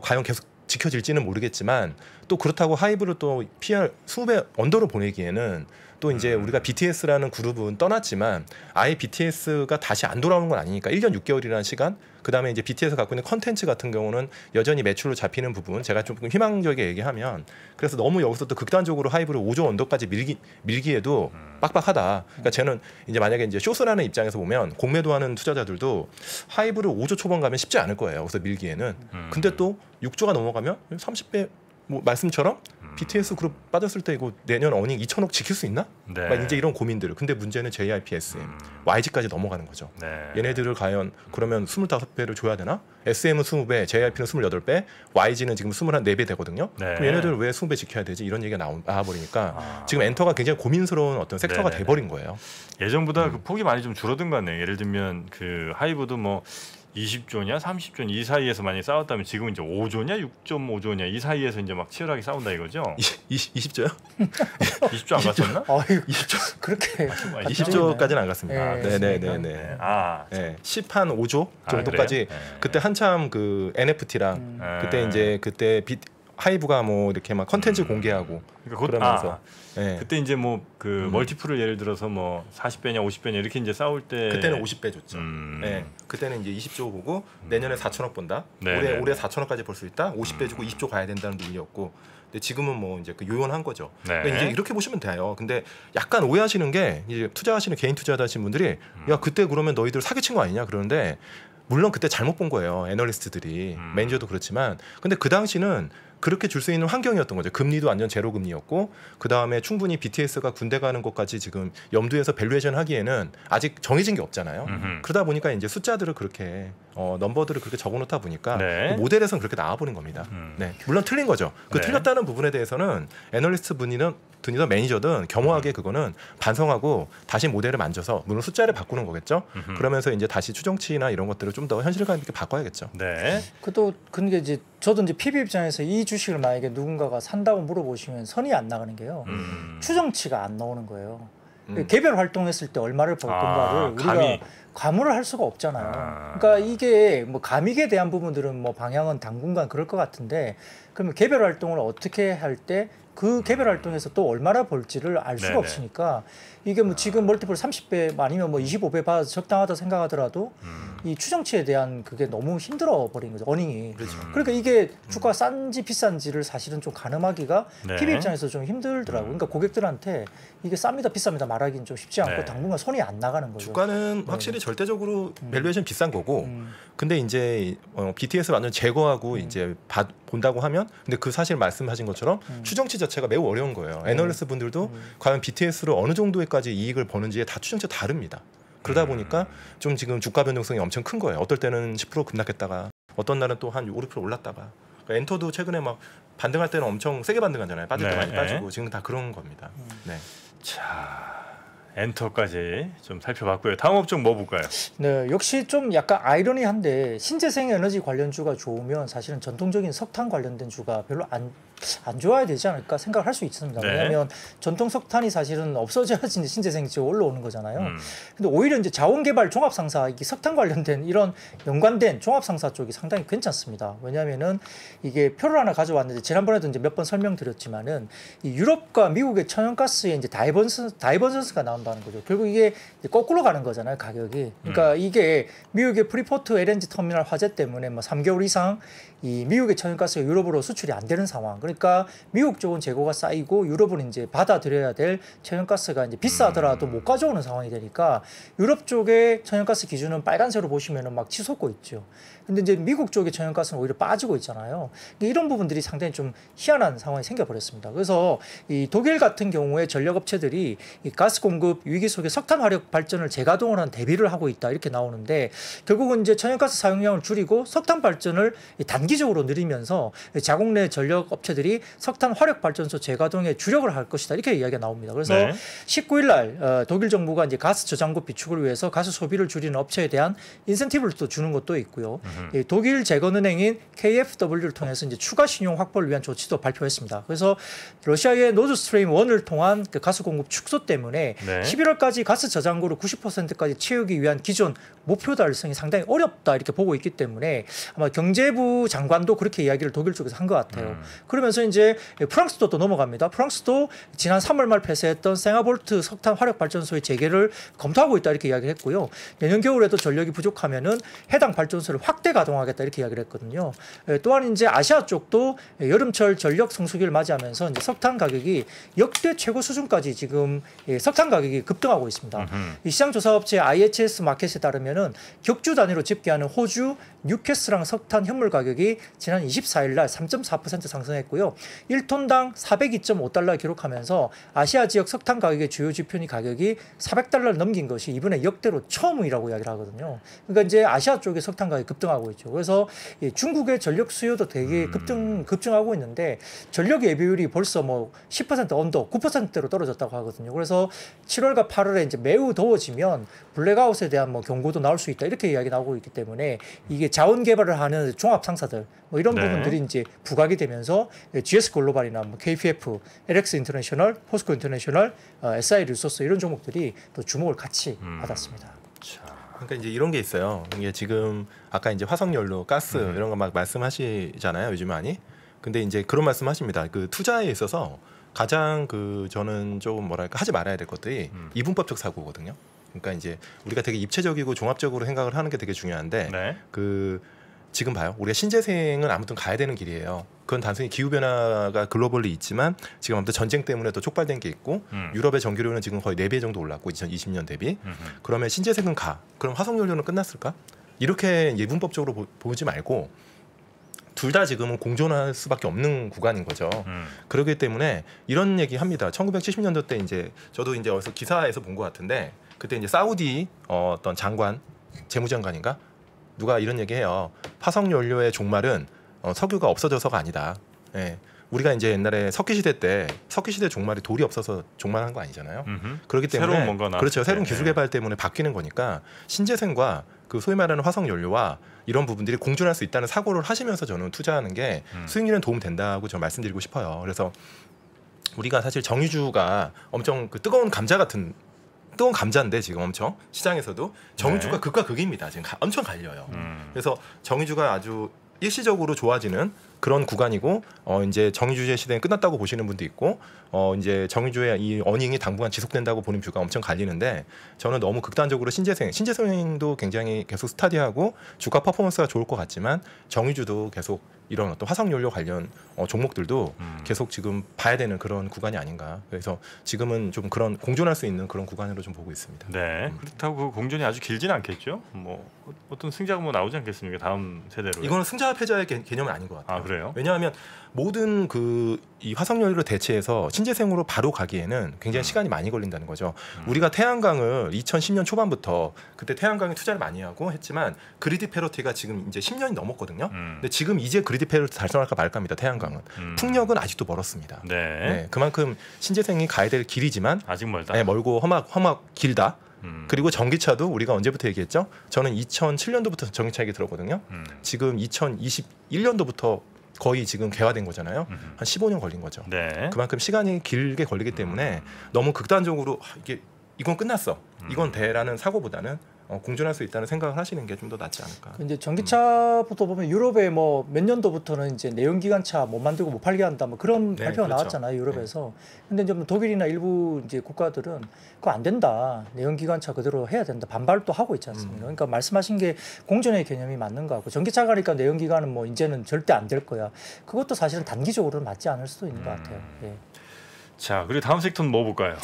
과연 계속 지켜질지는 모르겠지만 또 그렇다고 하이브를 또 PR 20배 언더로 보내기에는 또 이제 우리가 BTS라는 그룹은 떠났지만 아예 BTS가 다시 안 돌아오는 건 아니니까 1년 6개월이라는 시간 그다음에 이제 BTS가 갖고 있는 컨텐츠 같은 경우는 여전히 매출로 잡히는 부분 제가 조금 희망적이게 얘기하면 그래서 너무 여기서 또 극단적으로 하이브를 5조 언더까지 밀기에도 빡빡하다. 그러니까 쟤는 이제 만약에 이제 쇼스라는 입장에서 보면 공매도하는 투자자들도 하이브를 5조 초반 가면 쉽지 않을 거예요. 여기서 밀기에는. 근데 또 6조가 넘어가면 30배 뭐 말씀처럼 BTS 그룹 빠졌을 때 이거 내년 어닝 2천억 지킬 수 있나? 네. 막 이제 이런 고민들. 근데 문제는 JYP, SM, YG까지 넘어가는 거죠. 네. 얘네들을 과연 그러면 25배를 줘야 되나? SM은 20배, JYP는 28배, YG는 지금 24배 되거든요. 네. 그럼 얘네들 왜 20배 지켜야 되지? 이런 얘기가 나와버리니까 지금 엔터가 굉장히 고민스러운 어떤 섹터가 네네네. 돼버린 거예요. 예전보다 그 폭이 많이 좀 줄어든 것 같네요. 예를 들면 그 하이브도 뭐 20조냐 30조냐 이 사이에서 많이 싸웠다면 지금은 이제 5조냐 6.5조냐 이 사이에서 이제 막 치열하게 싸운다 이거죠. 20조요? 20조 안 갔었나? 아유, 20조. 그렇게 20조까지는 안 갔습니다. 네. 네네네네. 네. 아, 네, 10한 5조 아, 정도까지 그래요? 네. 그때 한참 그 NFT랑 그때 하이브가 뭐 이렇게 막 컨텐츠 공개하고 그러니까 그러면서 네. 그때 이제 뭐 그 멀티플을 예를 들어서 뭐 40배냐 50배냐 이렇게 이제 싸울 때 그때는 50배 줬죠. 음. 네, 그때는 이제 20조 보고 내년에 4천억 번다. 네, 올해 4천억까지 벌 수 있다. 50배 주고 20조 가야 된다는 논리였고. 근데 지금은 뭐 이제 그 요연한 거죠. 네. 그러니까 이제 이렇게 보시면 돼요. 근데 약간 오해하시는 게 이제 투자하시는 개인 투자하시는 분들이 야 그때 그러면 너희들 사기친 거 아니냐 그러는데 물론 그때 잘못 본 거예요. 애널리스트들이 매니저도 그렇지만 근데 그 당시는 그렇게 줄 수 있는 환경이었던 거죠. 금리도 완전 제로 금리였고 그 다음에 충분히 BTS가 군대 가는 것까지 지금 염두에서 밸류에이션 하기에는 아직 정해진 게 없잖아요. 그러다 보니까 이제 숫자들을 그렇게 넘버들을 그렇게 적어놓다 보니까 네. 그 모델에서는 그렇게 나와버린 겁니다. 네. 물론 틀린 거죠. 그 네. 틀렸다는 부분에 대해서는 애널리스트 분이든 매니저든 겸허하게 그거는 반성하고 다시 모델을 만져서 물론 숫자를 바꾸는 거겠죠. 그러면서 이제 다시 추정치나 이런 것들을 좀 더 현실감 있게 바꿔야겠죠. 네. 그것도 근데 이제 저도 이제 PB 입장에서 이 주식을 만약에 누군가가 산다고 물어보시면 선이 안 나가는 게요. 추정치가 안 나오는 거예요. 개별 활동했을 때 얼마를 벌 건가를 우리가 감이. 가물을 할 수가 없잖아요. 그러니까 이게 뭐 감익에 대한 부분들은 뭐 방향은 당분간 그럴 것 같은데 그러면 개별 활동을 어떻게 할 때 그 개별 활동에서 또 얼마나 벌지를 알 수가 네네. 없으니까 이게 뭐 지금 멀티플 30배 아니면 뭐 25배 받아서 적당하다 생각하더라도 이 추정치에 대한 그게 너무 힘들어 버린 거죠. 어닝이. 그러니까 이게 주가가 싼지 비싼지를 사실은 좀 가늠하기가 네. PB 입장에서 좀 힘들더라고요. 그러니까 고객들한테 이게 쌉니다 비쌉니다 말하기는 좀 쉽지 않고 네. 당분간 손이 안 나가는 거죠. 주가는 확실히 절대적으로 밸류에이션 비싼 거고 근데 이제 BTS 완전 제거하고 이제 본다고 하면 근데 그 사실 말씀하신 것처럼 추정치 자체가 매우 어려운 거예요. 애널리스트 분들도 과연 BTS로 어느 정도에까지 이익을 버는지에 다 추정치가 다릅니다. 그러다 보니까 좀 지금 주가 변동성이 엄청 큰 거예요. 어떨 때는 10% 급락했다가 어떤 날은 또 한 5, 6% 올랐다가 그러니까 엔터도 최근에 막 반등할 때는 엄청 세게 반등하잖아요. 빠질 때 네. 많이 빠지고 지금 다 그런 겁니다. 네. 자, 엔터까지 좀 살펴봤고요. 다음 업종 뭐 볼까요? 네, 역시 좀 약간 아이러니한데 신재생 에너지 관련주가 좋으면 사실은 전통적인 석탄 관련된 주가 별로 안 안 좋아야 되지 않을까 생각을 할 수 있습니다. 네. 왜냐하면 전통 석탄이 사실은 없어져야지 신재생이 올라오는 거잖아요. 근데 오히려 이제 자원개발 종합상사 이게 석탄 관련된 이런 연관된 종합상사 쪽이 상당히 괜찮습니다. 왜냐하면은 이게 표를 하나 가져왔는데 지난번에도 이제 몇 번 설명드렸지만은 이 유럽과 미국의 천연가스의 이제 다이버전스가 나온다는 거죠. 결국 이게 이제 거꾸로 가는 거잖아요, 가격이. 그러니까 이게 미국의 프리포트 LNG 터미널 화재 때문에 뭐 3개월 이상 이 미국의 천연가스가 유럽으로 수출이 안 되는 상황. 그러니까 미국 쪽은 재고가 쌓이고 유럽은 이제 받아들여야 될 천연가스가 이제 비싸더라도 못 가져오는 상황이 되니까 유럽 쪽의 천연가스 기준은 빨간색으로 보시면은 막 치솟고 있죠. 근데 이제 미국 쪽의 천연가스는 오히려 빠지고 있잖아요. 이런 부분들이 상당히 좀 희한한 상황이 생겨버렸습니다. 그래서 이 독일 같은 경우에 전력업체들이 이 가스 공급 위기 속에 석탄 화력 발전을 재가동을 한 대비를 하고 있다 이렇게 나오는데 결국은 이제 천연가스 사용량을 줄이고 석탄 발전을 단기적으로 늘리면서 자국 내 전력업체들이 석탄 화력 발전소 재가동에 주력을 할 것이다 이렇게 이야기가 나옵니다. 그래서 네. 19일 날 독일 정부가 이제 가스 저장고 비축을 위해서 가스 소비를 줄이는 업체에 대한 인센티브를 또 주는 것도 있고요. 이 독일 재건은행인 KfW를 통해서 이제 추가 신용 확보를 위한 조치도 발표했습니다. 그래서 러시아의 노드스트림 1을 통한 그 가스 공급 축소 때문에 네. 11월까지 가스 저장고를 90%까지 채우기 위한 기존 목표 달성이 상당히 어렵다 이렇게 보고 있기 때문에 아마 경제부 장관도 그렇게 이야기를 독일 쪽에서 한 것 같아요. 그러면서 이제 프랑스도 또 넘어갑니다. 프랑스도 지난 3월 말 폐쇄했던 생아볼트 석탄 화력 발전소의 재개를 검토하고 있다 이렇게 이야기를 했고요. 내년 겨울에도 전력이 부족하면은 해당 발전소를 확대 가동하겠다 이렇게 이야기를 했거든요. 또한 이제 아시아 쪽도 여름철 전력 성수기를 맞이하면서 이제 석탄 가격이 역대 최고 수준까지 지금 석탄 가격이 급등하고 있습니다. 이 시장 조사 업체 IHS 마켓에 따르면은 격주 단위로 집계하는 호주 뉴캐스랑 석탄 현물 가격이 지난 24일 날 3.4% 상승했고요. 1톤당 402.5달러 기록하면서 아시아 지역 석탄 가격의 주요 지표니 가격이 400달러를 넘긴 것이 이번에 역대로 처음이라고 이야기를 하거든요. 그러니까 이제 아시아 쪽에 석탄 가격이 급등하고 있죠. 그래서 중국의 전력 수요도 되게 급증하고 있는데 전력 예비율이 벌써 뭐 10% 언더 9%대로 떨어졌다고 하거든요. 그래서 7월과 8월에 이제 매우 더워지면 블랙아웃에 대한 뭐 경고도 나올 수 있다 이렇게 이야기 나오고 있기 때문에 이게 자원 개발을 하는 종합 상사들 뭐 이런 네. 부분들이 이제 부각이 되면서 GS 글로벌이나 뭐 KPF, LX 인터내셔널, 포스코 인터내셔널, SI 리소스 이런 종목들이 또 주목을 같이 받았습니다. 그러니까 이제 이런 게 있어요. 이게 지금 아까 이제 화석연료, 가스 이런 거 막 말씀하시잖아요. 요즘 많이. 근데 이제 그런 말씀하십니다. 그 투자에 있어서 가장 그 저는 좀 뭐랄까 하지 말아야 될 것들이 이분법적 사고거든요. 그러니까 이제 우리가 되게 입체적이고 종합적으로 생각을 하는 게 되게 중요한데 네. 그 지금 봐요. 우리가 신재생은 아무튼 가야 되는 길이에요. 그건 단순히 기후 변화가 글로벌리 있지만 지금 아무튼 전쟁 때문에 또 촉발된 게 있고 유럽의 전기료는 지금 거의 4배 정도 올랐고 2020년 대비. 그러면 신재생은 가. 그럼 화석연료는 끝났을까? 이렇게 예분법적으로 보지 말고 둘 다 지금은 공존할 수밖에 없는 구간인 거죠. 그렇기 때문에 이런 얘기 합니다. 1970년도 때 이제 저도 이제 어디서 기사에서 본 것 같은데 그때 이제 사우디 어떤 장관, 재무장관인가 누가 이런 얘기해요. 화석연료의 종말은 석유가 없어져서가 아니다. 예. 우리가 이제 옛날에 석기시대 때 석기시대 종말이 돌이 없어서 종말한 거 아니잖아요. 그렇기 때문에 새로운 뭔가 그렇죠. 새로운 기술 네. 개발 때문에 바뀌는 거니까 신재생과 그 소위 말하는 화석연료와 이런 부분들이 공존할 수 있다는 사고를 하시면서 저는 투자하는 게 수익률에 도움 된다고 저 말씀드리고 싶어요. 그래서 우리가 사실 정유주가 엄청 그 뜨거운 감자인데 지금 엄청 시장에서도 정유주가 네. 극과 극입니다. 지금 엄청 갈려요. 그래서 정유주가 아주 일시적으로 좋아지는 그런 구간이고 이제 정유주의 시대는 끝났다고 보시는 분도 있고 이제 정유주의 이 어닝이 당분간 지속된다고 보는 뷰가 엄청 갈리는데 저는 너무 극단적으로 신재생도 굉장히 계속 스타디하고 주가 퍼포먼스가 좋을 것 같지만 정유주도 계속 이런 어떤 화석연료 관련 종목들도 계속 지금 봐야 되는 그런 구간이 아닌가. 그래서 지금은 좀 그런 공존할 수 있는 그런 구간으로 좀 보고 있습니다. 네. 그렇다고 그 공존이 아주 길지는 않겠죠. 뭐 어떤 승자가 뭐 나오지 않겠습니까? 다음 세대로. 이거는 승자 패자의 개념은 아닌 것 같아요. 아 그래요? 왜냐하면 모든 그 이 화석연료를 대체해서 신재생으로 바로 가기에는 굉장히 시간이 많이 걸린다는 거죠. 우리가 태양광을 2010년 초반부터 그때 태양광에 투자를 많이 하고 했지만 그리드 페러티가 지금 이제 10년이 넘었거든요. 근데 지금 이제 그리드 페러티 달성할까 말까입니다. 태양광은 풍력은 아직도 멀었습니다. 네. 네, 그만큼 신재생이 가야 될 길이지만 아직 멀다. 네, 멀고 험악 길다. 그리고 전기차도 우리가 언제부터 얘기했죠? 저는 2007년도부터 전기차 얘기 들었거든요. 지금 2021년도부터 거의 지금 개화된 거잖아요. 한 15년 걸린 거죠. 네. 그만큼 시간이 길게 걸리기 때문에 너무 극단적으로 이건 끝났어. 이건 돼라는 사고보다는 공존할 수 있다는 생각을 하시는 게 좀 더 낫지 않을까. 이제 전기차부터 보면 유럽에 뭐 몇 년도부터는 이제 내연기관차 못 만들고 못 팔게 한다 뭐 그런 네, 발표가 그렇죠. 나왔잖아요 유럽에서. 근데 이제 뭐 독일이나 일부 이제 국가들은 그거 안 된다. 내연기관차 그대로 해야 된다. 반발도 하고 있지 않습니까? 그러니까 말씀하신 게 공존의 개념이 맞는 거 같고 전기차 가니까 내연기관은 뭐 이제는 절대 안 될 거야. 그것도 사실은 단기적으로는 맞지 않을 수도 있는 것 같아요. 예. 자, 그리고 다음 섹터는 뭐 볼까요?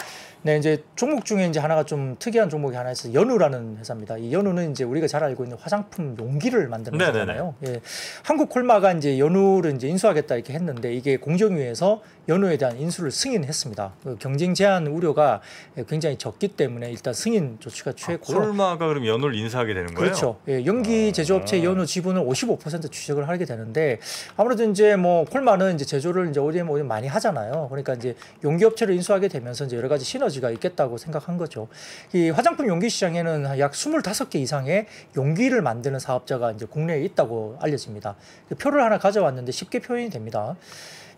네, 이제 종목 중에 이제 하나가 좀 특이한 종목이 하나 있어요. 연우라는 회사입니다. 이 연우는 이제 우리가 잘 알고 있는 화장품 용기를 만드는 회사잖아요. 예. 한국 콜마가 이제 연우를 이제 인수하겠다 이렇게 했는데 이게 공정위에서 연우에 대한 인수를 승인했습니다. 그 경쟁 제한 우려가 굉장히 적기 때문에 일단 승인 조치가 취했고요. 콜마가 그럼 연우를 인수하게 되는 거예요? 그렇죠. 예, 연기 제조업체 연우 지분을 55% 취득을 하게 되는데 아무래도 이제 뭐 콜마는 이제 제조를 이제 ODM 많이 하잖아요. 그러니까 이제 용기 업체를 인수하게 되면서 이제 여러 가지 시너지가 있겠다고 생각한 거죠. 이 화장품 용기 시장에는 약 25개 이상의 용기를 만드는 사업자가 이제 국내에 있다고 알려집니다. 표를 하나 가져왔는데 쉽게 표현이 됩니다.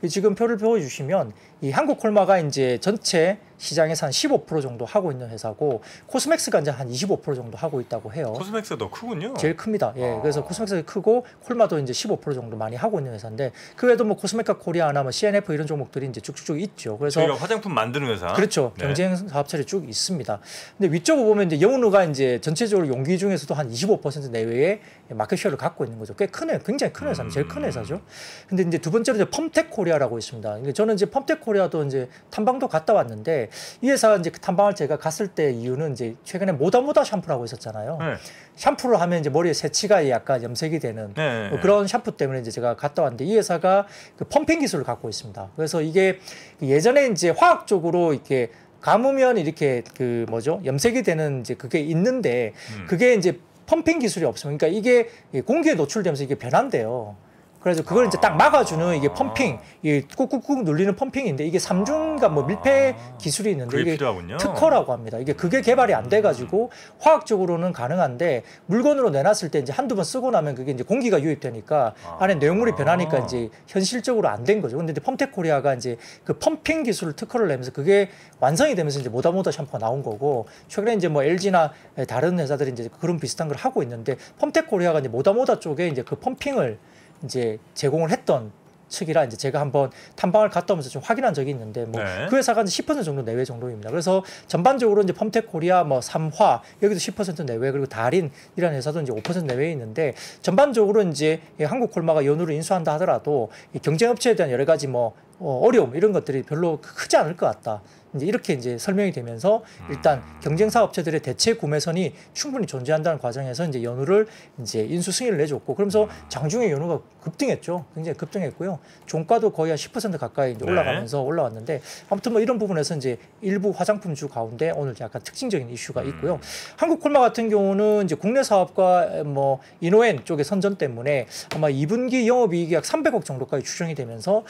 지금 표를 보여주시면 이 한국 콜마가 이제 전체 시장에서 한 15% 정도 하고 있는 회사고 코스맥스가 이제 한 25% 정도 하고 있다고 해요. 코스맥스가 더 크군요. 제일 큽니다. 예, 그래서 코스맥스가 크고 콜마도 이제 15% 정도 많이 하고 있는 회사인데 그 외에도 뭐 코스메카 코리아나 뭐 CNF 이런 종목들이 이제 쭉쭉 있죠. 그래서 저희가 화장품 만드는 회사. 그렇죠. 네. 경쟁 사업체들이 쭉 있습니다. 근데 위쪽을 보면 이제 연우가 이제 전체적으로 용기 중에서도 한 25% 내외의 마켓쉐어를 갖고 있는 거죠. 꽤 큰 굉장히 큰 회사입니다. 제일 큰 회사죠. 근데 이제 두 번째로 이제 펌텍 코리아라고 있습니다. 저는 이제 펌텍 코리아도 이제 탐방도 갔다 왔는데 이 회사가 이제 탐방을 제가 갔을 때 이유는 이제 최근에 모다모다 샴푸라고 있었잖아요. 네. 샴푸를 하면 이제 머리에 새치가 약간 염색이 되는 네. 뭐 그런 샴푸 때문에 이제 제가 갔다 왔는데 이 회사가 그 펌핑 기술을 갖고 있습니다. 그래서 이게 예전에 이제 화학적으로 이렇게 감으면 이렇게 그 뭐죠 염색이 되는 이제 그게 있는데 그게 이제 펌핑 기술이 없으면 그러니까 이게 공기에 노출되면서 이게 변한대요. 그래서 그걸 이제 딱 막아주는 이게 펌핑, 이 꾹꾹꾹 눌리는 펌핑인데 이게 삼중과 뭐 밀폐 기술이 있는데 그게 이게 필요하군요. 특허라고 합니다. 이게 그게 개발이 안 돼가지고 화학적으로는 가능한데 물건으로 내놨을 때 이제 한두 번 쓰고 나면 그게 이제 공기가 유입되니까 안에 내용물이 변하니까 이제 현실적으로 안 된 거죠. 근데 이제 펌텍 코리아가 이제 그 펌핑 기술을 특허를 내면서 그게 완성이 되면서 이제 모다모다 샴푸가 나온 거고 최근에 이제 뭐 LG나 다른 회사들이 이제 그런 비슷한 걸 하고 있는데 펌텍 코리아가 이제 모다모다 쪽에 이제 그 펌핑을 이제 제공을 했던 측이라 이제 제가 한번 탐방을 갔다 오면서 좀 확인한 적이 있는데 뭐 네. 그 회사가 이제 10% 정도 내외 정도입니다. 그래서 전반적으로 이제 펌텍 코리아 뭐 삼화 여기도 10% 내외 그리고 달인 이런 회사도 이제 5% 내외에 있는데 전반적으로 이제 한국 콜마가 연우를 인수한다 하더라도 이 경쟁 업체에 대한 여러 가지 뭐 어려움 이런 것들이 별로 크지 않을 것 같다. 이제 이렇게 이제 설명이 되면서 일단 경쟁 사업체들의 대체 구매선이 충분히 존재한다는 과정에서 이제 연우를 이제 인수 승인을 내줬고 그러면서 장중에 연우가 급등했죠. 굉장히 급등했고요. 종가도 거의 한 10% 가까이 이제 올라가면서 올라왔는데 아무튼 뭐 이런 부분에서 이제 일부 화장품주 가운데 오늘 약간 특징적인 이슈가 있고요. 한국 콜마 같은 경우는 이제 국내 사업과 뭐 이노엔 쪽의 선전 때문에 아마 2분기 영업이익이 약 300억 정도까지 추정이 되면서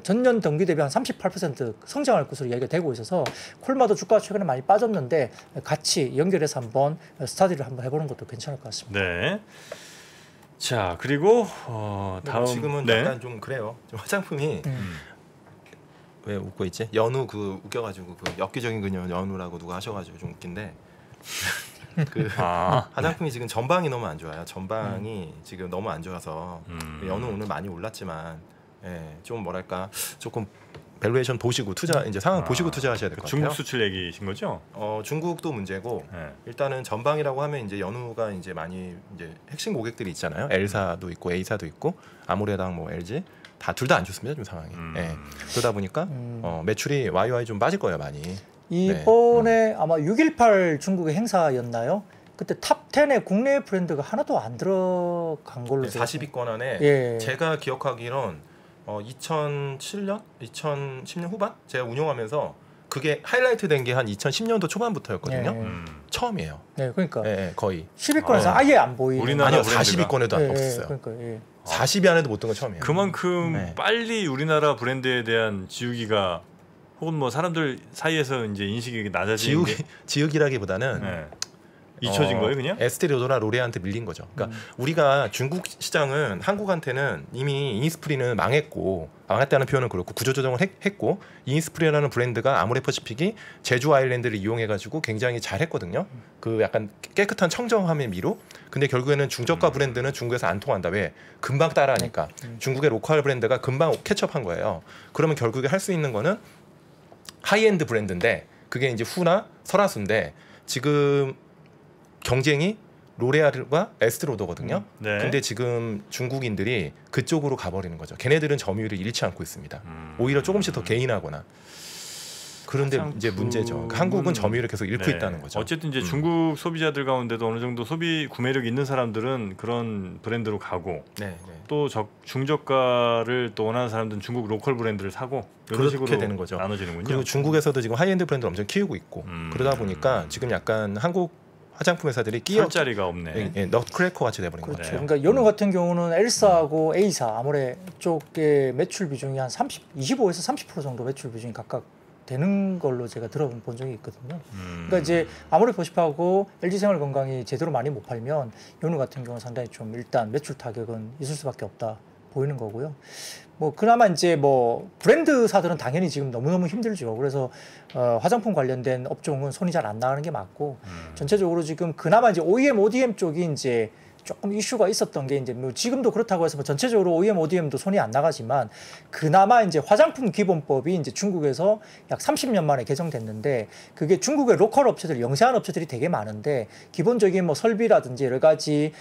전년 동기 대비 한 38% 성장할 것으로 이야기가 되고 있어서 콜마도 주가가 최근에 많이 빠졌는데 같이 연결해서 한번 스타디를 한번 해보는 것도 괜찮을 것 같습니다. 네. 자 그리고 다음 지금은 네. 약간 좀 그래요. 좀 화장품이 왜 웃고 있지? 연우 그 웃겨가지고 그 엽기적인 그녀 연우라고 누가 하셔가지고 좀 웃긴데 그 화장품이 지금 전방이 너무 안 좋아요. 전방이 지금 너무 안 좋아서 연우 오늘 많이 올랐지만 좀 뭐랄까 조금 밸류에이션 보시고 투자 이제 상황 보시고 투자하셔야 될 것 같아요. 중국 수출 얘기신 거죠? 중국도 문제고 일단은 전방이라고 하면 이제 연우가 이제 많이 이제 핵심 고객들이 있잖아요. L사도 있고 A사도 있고 아모레랑 뭐 LG 다 둘 다 안 좋습니다. 지금 상황이. 그러다 보니까 매출이 YY 좀 빠질 거예요 많이. 이번에 아마 6.18 중국의 행사였나요? 그때 탑 10에 국내 브랜드가 하나도 안 들어간 걸로 40위권 안에 제가 기억하기론 2007년, 2010년 후반 제가 운영하면서 그게 하이라이트 된 게 한 2010년도 초반부터였거든요. 처음이에요. 네, 그러니까 거의 10위권에서 아예 안 보이는. 우리나라 아니요, 40위권에도 없었어요. 그러니까 40위 안에도 못 든 건 처음이에요. 그만큼 빨리 우리나라 브랜드에 대한 지우기가 혹은 뭐 사람들 사이에서 이제 인식이 낮아지는 지우기라기보다는 잊혀진 거예요, 그냥? 에스테레오도나 로레한테 밀린 거죠. 그러니까 우리가 중국 시장은 한국한테는 이미 이니스프리는 망했다는 표현은 그렇고 구조조정을 했고 이니스프리라는 브랜드가 아모레퍼시픽이 제주 아일랜드를 이용해가지고 굉장히 잘했거든요. 그 약간 깨끗한 청정함의 미로. 근데 결국에는 중저가 브랜드는 중국에서 안 통한다. 왜? 금방 따라하니까. 중국의 로컬 브랜드가 금방 캐치업한 거예요. 그러면 결국에 할 수 있는 거는 하이엔드 브랜드인데 그게 이제 후나 설화수인데 지금 경쟁이 로레알과 에스트로더거든요. 네. 근데 지금 중국인들이 그쪽으로 가버리는 거죠. 걔네들은 점유율을 잃지 않고 있습니다. 오히려 조금씩 더 개인하거나. 그런데 이제 문제죠. 그러니까 한국은 점유율을 계속 잃고 있다는 거죠. 어쨌든 이제 중국 소비자들 가운데도 어느 정도 소비 구매력 있는 사람들은 그런 브랜드로 가고 또 중저가를 또 원하는 사람들은 중국 로컬 브랜드를 사고 이런 식으로 되는 거죠. 나눠지는군요. 그리고 중국에서도 지금 하이엔드 브랜드를 엄청 키우고 있고 그러다 보니까 지금 약간 한국 화장품 회사들이 살 자리가 없네. 넛크래커 같이 돼버린 그렇죠. 거죠. 그러니까 연우 같은 경우는 L사하고 A사 아무래 쪽의 매출 비중이 한 25에서 30% 정도 매출 비중이 각각 되는 걸로 제가 들어본 적이 있거든요. 그러니까 이제 아모레퍼시픽하고 LG생활건강이 제대로 많이 못 팔면 연우 같은 경우는 상당히 좀 일단 매출 타격은 있을 수밖에 없다 보이는 거고요. 뭐 그나마 이제 뭐 브랜드사들은 당연히 지금 너무너무 힘들죠. 그래서 화장품 관련된 업종은 손이 잘 안 나가는 게 맞고 전체적으로 지금 그나마 이제 OEM, ODM 쪽이 이제 조금 이슈가 있었던 게 이제 뭐 지금도 그렇다고 해서 뭐 전체적으로 OEM, ODM도 손이 안 나가지만 그나마 이제 화장품 기본법이 이제 중국에서 약 30년 만에 개정됐는데 그게 중국의 로컬 업체들, 영세한 업체들이 되게 많은데 기본적인 뭐 설비라든지 여러 가지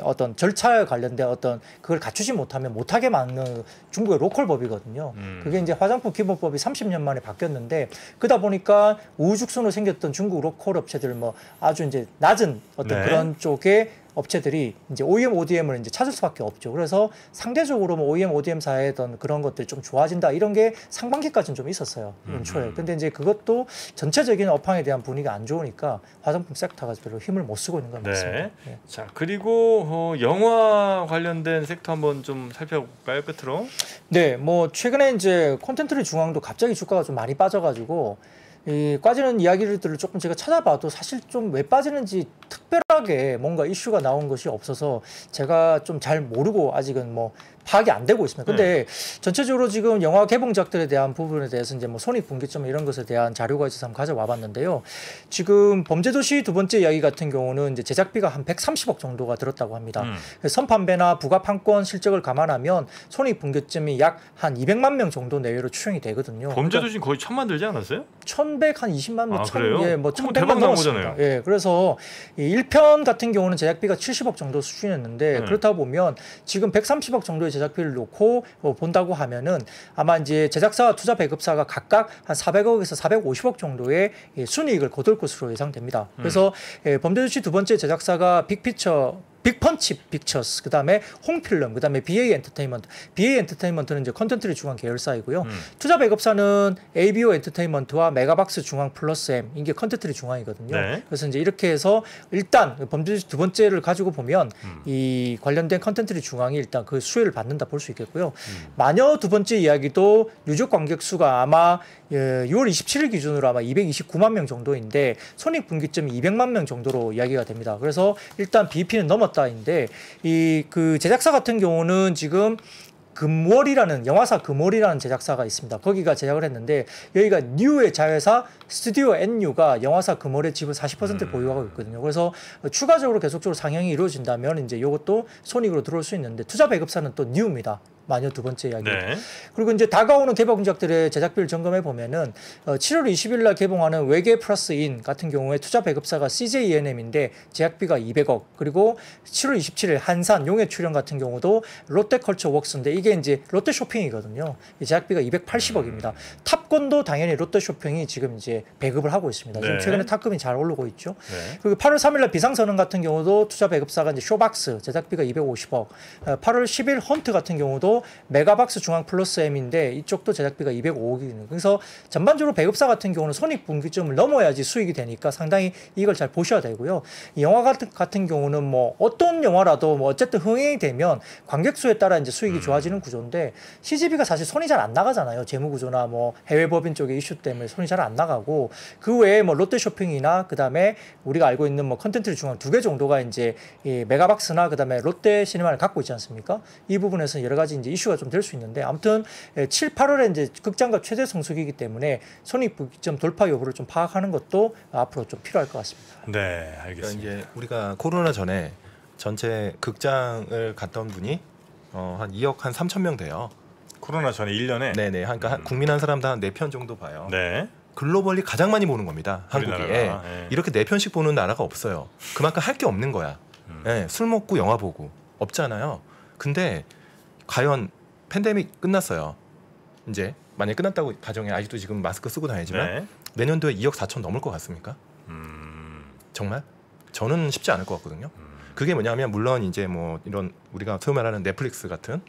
어떤 절차에 관련된 어떤 그걸 갖추지 못하면 못하게 막는 중국의 로컬 법이거든요. 그게 이제 화장품 기본법이 30년 만에 바뀌었는데 그러다 보니까 우후죽순으로 생겼던 중국 로컬 업체들 뭐 아주 이제 낮은 어떤 그런 쪽에 업체들이 이제 OEM, ODM을 이제 찾을 수밖에 없죠. 그래서 상대적으로 뭐 OEM, ODM 사의 어떤 그런 것들이 좀 좋아진다 이런 게 상반기까지는 좀 있었어요. 연초에. 근데 이제 그것도 전체적인 업황에 대한 분위기가 안 좋으니까 화장품 섹터가 별로 힘을 못 쓰고 있는 건 맞습니다. 네. 자, 그리고 영화 관련된 섹터 한번 좀 살펴볼까요, 끝으로? 네, 뭐 최근에 이제 콘텐츠의 중앙도 갑자기 주가가 좀 많이 빠져가지고 이 빠지는 이야기들을 조금 제가 찾아봐도 사실 좀 왜 빠지는지 특별하게 뭔가 이슈가 나온 것이 없어서 제가 좀 잘 모르고 아직은 뭐 파악이 안 되고 있습니다. 근데 전체적으로 지금 영화 개봉작들에 대한 부분에 대해서 이제 뭐 손익분기점 이런 것에 대한 자료가 있어서 한번 가져와 봤는데요. 지금 범죄도시 두 번째 이야기 같은 경우는 이제 제작비가 한 130억 정도가 들었다고 합니다. 선판매나 부가판권 실적을 감안하면 손익분기점이 약 한 200만 명 정도 내외로 추정이 되거든요. 범죄도시 거의 1000만 들지 않았어요? 1120만 명, 그래요? 예, 뭐 대박 1100만 나온 넘었습니다. 거잖아요. 예, 그래서 이 1편 같은 경우는 제작비가 70억 정도 수준이었는데 그렇다 보면 지금 130억 정도의 제작비를 놓고 본다고 하면은 아마 이제 제작사와 투자 배급사가 각각 한 400억에서 450억 정도의 순이익을 거둘 것으로 예상됩니다. 그래서 범죄도시 두 번째 제작사가 빅펀치 픽처스, 그다음에 홍필름, 그다음에 BA 엔터테인먼트. BA 엔터테인먼트는 이제 컨텐츠를 중앙 계열사이고요. 투자 배급사는 ABO 엔터테인먼트와 메가박스 중앙 플러스 M, 이게 컨텐츠를 중앙이거든요. 네. 그래서 이제 이렇게 해서 일단 범죄도시 두 번째를 가지고 보면 이 관련된 컨텐츠를 중앙이 일단 그 수혜를 받는다 볼 수 있겠고요. 마녀 두 번째 이야기도 누적 관객 수가 아마 6월 27일 기준으로 아마 229만 명 정도인데 손익분기점이 200만 명 정도로 이야기가 됩니다. 그래서 일단 BEP는 넘었다인데 이 그 제작사 같은 경우는 지금 금월이라는 영화사 금월이라는 제작사가 있습니다. 거기가 제작을 했는데 여기가 뉴의 자회사 스튜디오 NU가 영화사 금월의 지분 40% 보유하고 있거든요. 그래서 추가적으로 계속적으로 상영이 이루어진다면 이제 이것도 손익으로 들어올 수 있는데 투자 배급사는 또 뉴입니다. 마녀 두 번째 이야기. 네. 그리고 이제 다가오는 개봉작들의 제작비를 점검해 보면은 7월 20일 날 개봉하는 외계 플러스인 같은 경우에 투자 배급사가 CJ ENM인데 제작비가 200억. 그리고 7월 27일 한산 용의 출연 같은 경우도 롯데컬처웍스인데 이게 이제 롯데쇼핑이거든요. 이 제작비가 280억입니다. 탑건도 당연히 롯데쇼핑이 지금 이제 배급을 하고 있습니다. 지금 최근에 탑급이 잘 오르고 있죠. 그리고 8월 3일 날 비상선언 같은 경우도 투자 배급사가 이제 쇼박스 제작비가 250억. 8월 10일 헌트 같은 경우도 메가박스 중앙 플러스 M인데 이쪽도 제작비가 205억이거든요. 그래서 전반적으로 배급사 같은 경우는 손익분기점을 넘어야지 수익이 되니까 상당히 이걸 잘 보셔야 되고요. 이 영화 같은 경우는 뭐 어떤 영화라도 뭐 어쨌든 흥행이 되면 관객 수에 따라 이제 수익이 좋아지는 구조인데 CGV가 사실 손이 잘 안 나가잖아요. 재무 구조나 뭐 해외 대외법인 쪽의 이슈 때문에 손이 잘 안 나가고 그 외에 뭐 롯데쇼핑이나 그다음에 우리가 알고 있는 뭐 컨텐츠를 중앙 2개 정도가 이제 이 메가박스나 그다음에 롯데시네마를 갖고 있지 않습니까? 이 부분에서 여러 가지 이제 이슈가 좀 될 수 있는데 아무튼 7, 8월에 이제 극장가 최대 성수기이기 때문에 손익점 돌파 여부를 좀 파악하는 것도 앞으로 좀 필요할 것 같습니다. 네, 그러니까 알겠습니다. 이제 우리가 코로나 전에 전체 극장을 갔던 분이 한 2억 한 3천 명 돼요. 코로나 전에 1년에 네네. 그러니까 국민 한 사람당 한 4편 정도 봐요. 네. 글로벌리 가장 많이 보는 겁니다. 한국이. 우리나라가, 예. 이렇게 4편씩 보는 나라가 없어요. 그만큼 할 게 없는 거야. 예, 술 먹고 영화 보고 없잖아요. 근데 과연 팬데믹 끝났어요. 이제 만약에 끝났다고 가정에 아직도 지금 마스크 쓰고 다니지만 네. 내년도에 2억 4천 넘을 것 같습니까? 정말? 저는 쉽지 않을 것 같거든요. 그게 뭐냐면 물론 이제 뭐 이런 우리가 소위 말하는 넷플릭스 같은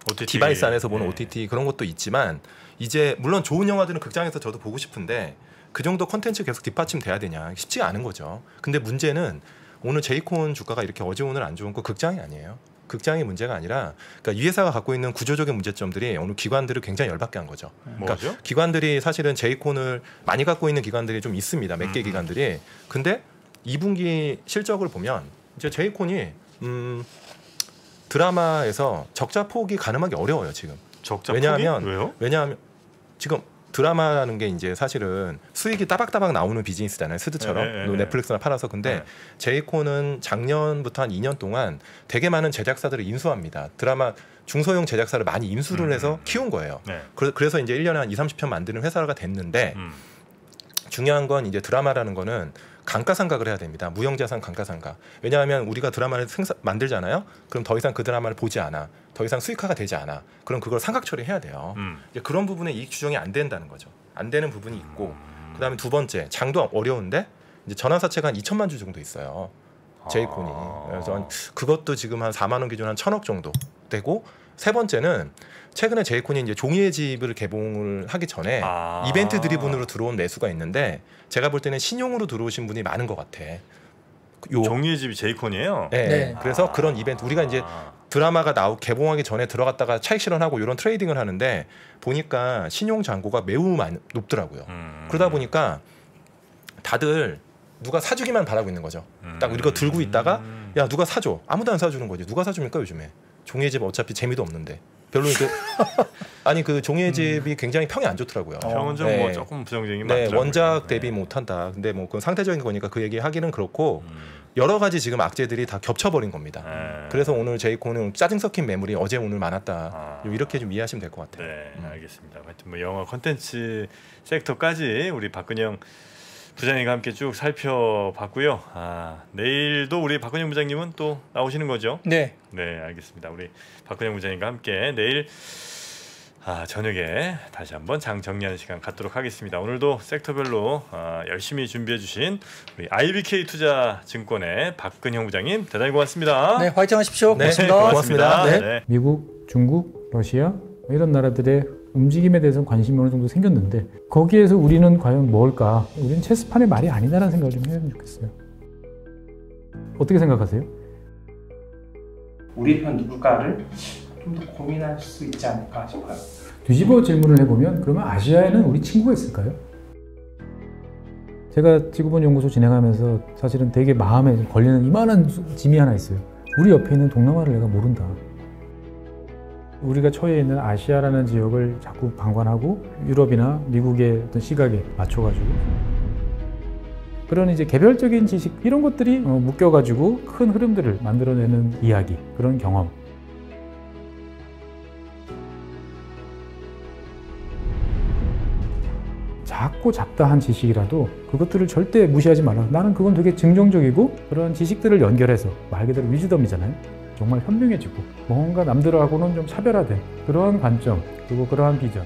OTT. 디바이스 안에서 보는 예. OTT 그런 것도 있지만 이제 물론 좋은 영화들은 극장에서 저도 보고 싶은데 그 정도 콘텐츠 계속 뒷받침돼야 되냐 쉽지가 않은 거죠. 근데 문제는 오늘 제이콘 주가가 이렇게 어제 오늘 안 좋은 거 극장이 아니에요. 극장이 문제가 아니라 그러니까 이 회사가 갖고 있는 구조적인 문제점들이 오늘 기관들을 굉장히 열받게 한 거죠. 그러니까 뭐죠? 기관들이 사실은 제이콘을 많이 갖고 있는 기관들이 좀 있습니다. 몇 개 기관들이. 근데 2분기 실적을 보면 이제 제이콘이 드라마에서 적자 폭이 가늠하기 어려워요 지금. 적자 왜냐하면 폭이? 왜요? 왜냐하면 지금 드라마라는 게 이제 사실은 수익이 따박따박 나오는 비즈니스잖아요. 스드처럼 넷플릭스나 팔아서. 근데 제이콘은 작년부터 한 2년 동안 되게 많은 제작사들을 인수합니다. 드라마 중소형 제작사를 많이 인수를 해서 키운 거예요. 네. 그래서 이제 1년에 한 2, 30편 만드는 회사가 됐는데 중요한 건 이제 드라마라는 거는 감가상각을 해야 됩니다. 무형자산 감가상각. 왜냐하면 우리가 드라마를 만들잖아요. 그럼 더 이상 그 드라마를 보지 않아. 더 이상 수익화가 되지 않아. 그럼 그걸 상각 처리해야 돼요. 이제 그런 부분에 이익 추정이 안 된다는 거죠. 안 되는 부분이 있고 그다음에 두 번째 장도 어려운데 이제 전환사채가 한 2천만 주 정도 있어요. 제이콘이. 그래서 그것도 지금 한 4만 원 기준 한 1,000억 정도 되고 세 번째는 최근에 제이콘이 이제 종이의 집을 개봉을 하기 전에 이벤트 드리븐으로 들어온 매수가 있는데 제가 볼 때는 신용으로 들어오신 분이 많은 것 같아. 종이의 집이 제이콘이에요? 네. 네. 그래서 그런 이벤트 우리가 이제 드라마가 개봉하기 전에 들어갔다가 차익 실현하고 이런 트레이딩을 하는데 보니까 신용 잔고가 매우 높더라고요. 그러다 보니까 다들 누가 사주기만 바라고 있는 거죠. 딱 이거 들고 있다가 야 누가 사줘. 아무도 안 사주는 거지. 누가 사줍니까 요즘에. 종이의 집 어차피 재미도 없는데. 별로 아니 그 종이의 집이 굉장히 평이 안 좋더라고요. 평은 좀 뭐 조금 부정적인 게 네, 많더라고요. 원작 대비 못한다. 근데 뭐 그건 상대적인 거니까 그 얘기 하기는 그렇고 여러 가지 지금 악재들이 다 겹쳐버린 겁니다. 그래서 오늘 제이콘은 짜증 섞인 매물이 어제 오늘 많았다. 이렇게 좀 이해하시면 될 것 같아요. 네, 알겠습니다. 하여튼 뭐 영화 콘텐츠 섹터까지 우리 박근영 부장님과 함께 쭉 살펴봤고요. 내일도 우리 박근영 부장님은 또 나오시는 거죠? 네. 네, 알겠습니다. 우리 박근영 부장님과 함께 내일 저녁에 다시 한번 장 정리하는 시간 갖도록 하겠습니다. 오늘도 섹터별로 열심히 준비해 주신 우리 IBK 투자증권의 박근영 부장님 대단히 고맙습니다. 네, 화이팅 하십시오. 네, 고맙습니다. 고맙습니다. 네. 네. 미국, 중국, 러시아 이런 나라들의 움직임에 대해서는 관심이 어느 정도 생겼는데 거기에서 우리는 과연 뭘까? 우리는 체스판의 말이 아니다라는 생각을 좀 해야 좋겠어요. 어떻게 생각하세요? 우리 편 누굴까를 좀 더 고민할 수 있지 않을까 싶어요. 뒤집어 질문을 해보면 그러면 아시아에는 우리 친구가 있을까요? 제가 지구본 연구소 진행하면서 사실은 되게 마음에 걸리는 이만한 짐이 하나 있어요. 우리 옆에 있는 동남아를 내가 모른다. 우리가 처해 있는 아시아라는 지역을 자꾸 방관하고 유럽이나 미국의 어떤 시각에 맞춰가지고 그런 이제 개별적인 지식 이런 것들이 묶여가지고 큰 흐름들을 만들어내는 이야기, 그런 경험. 작고 잡다한 지식이라도 그것들을 절대 무시하지 말라. 나는 그건 되게 긍정적이고 그런 지식들을 연결해서 말 그대로 위즈덤이잖아요. 정말 현명해지고 뭔가 남들하고는 좀 차별화된 그러한 관점 그리고 그러한 비전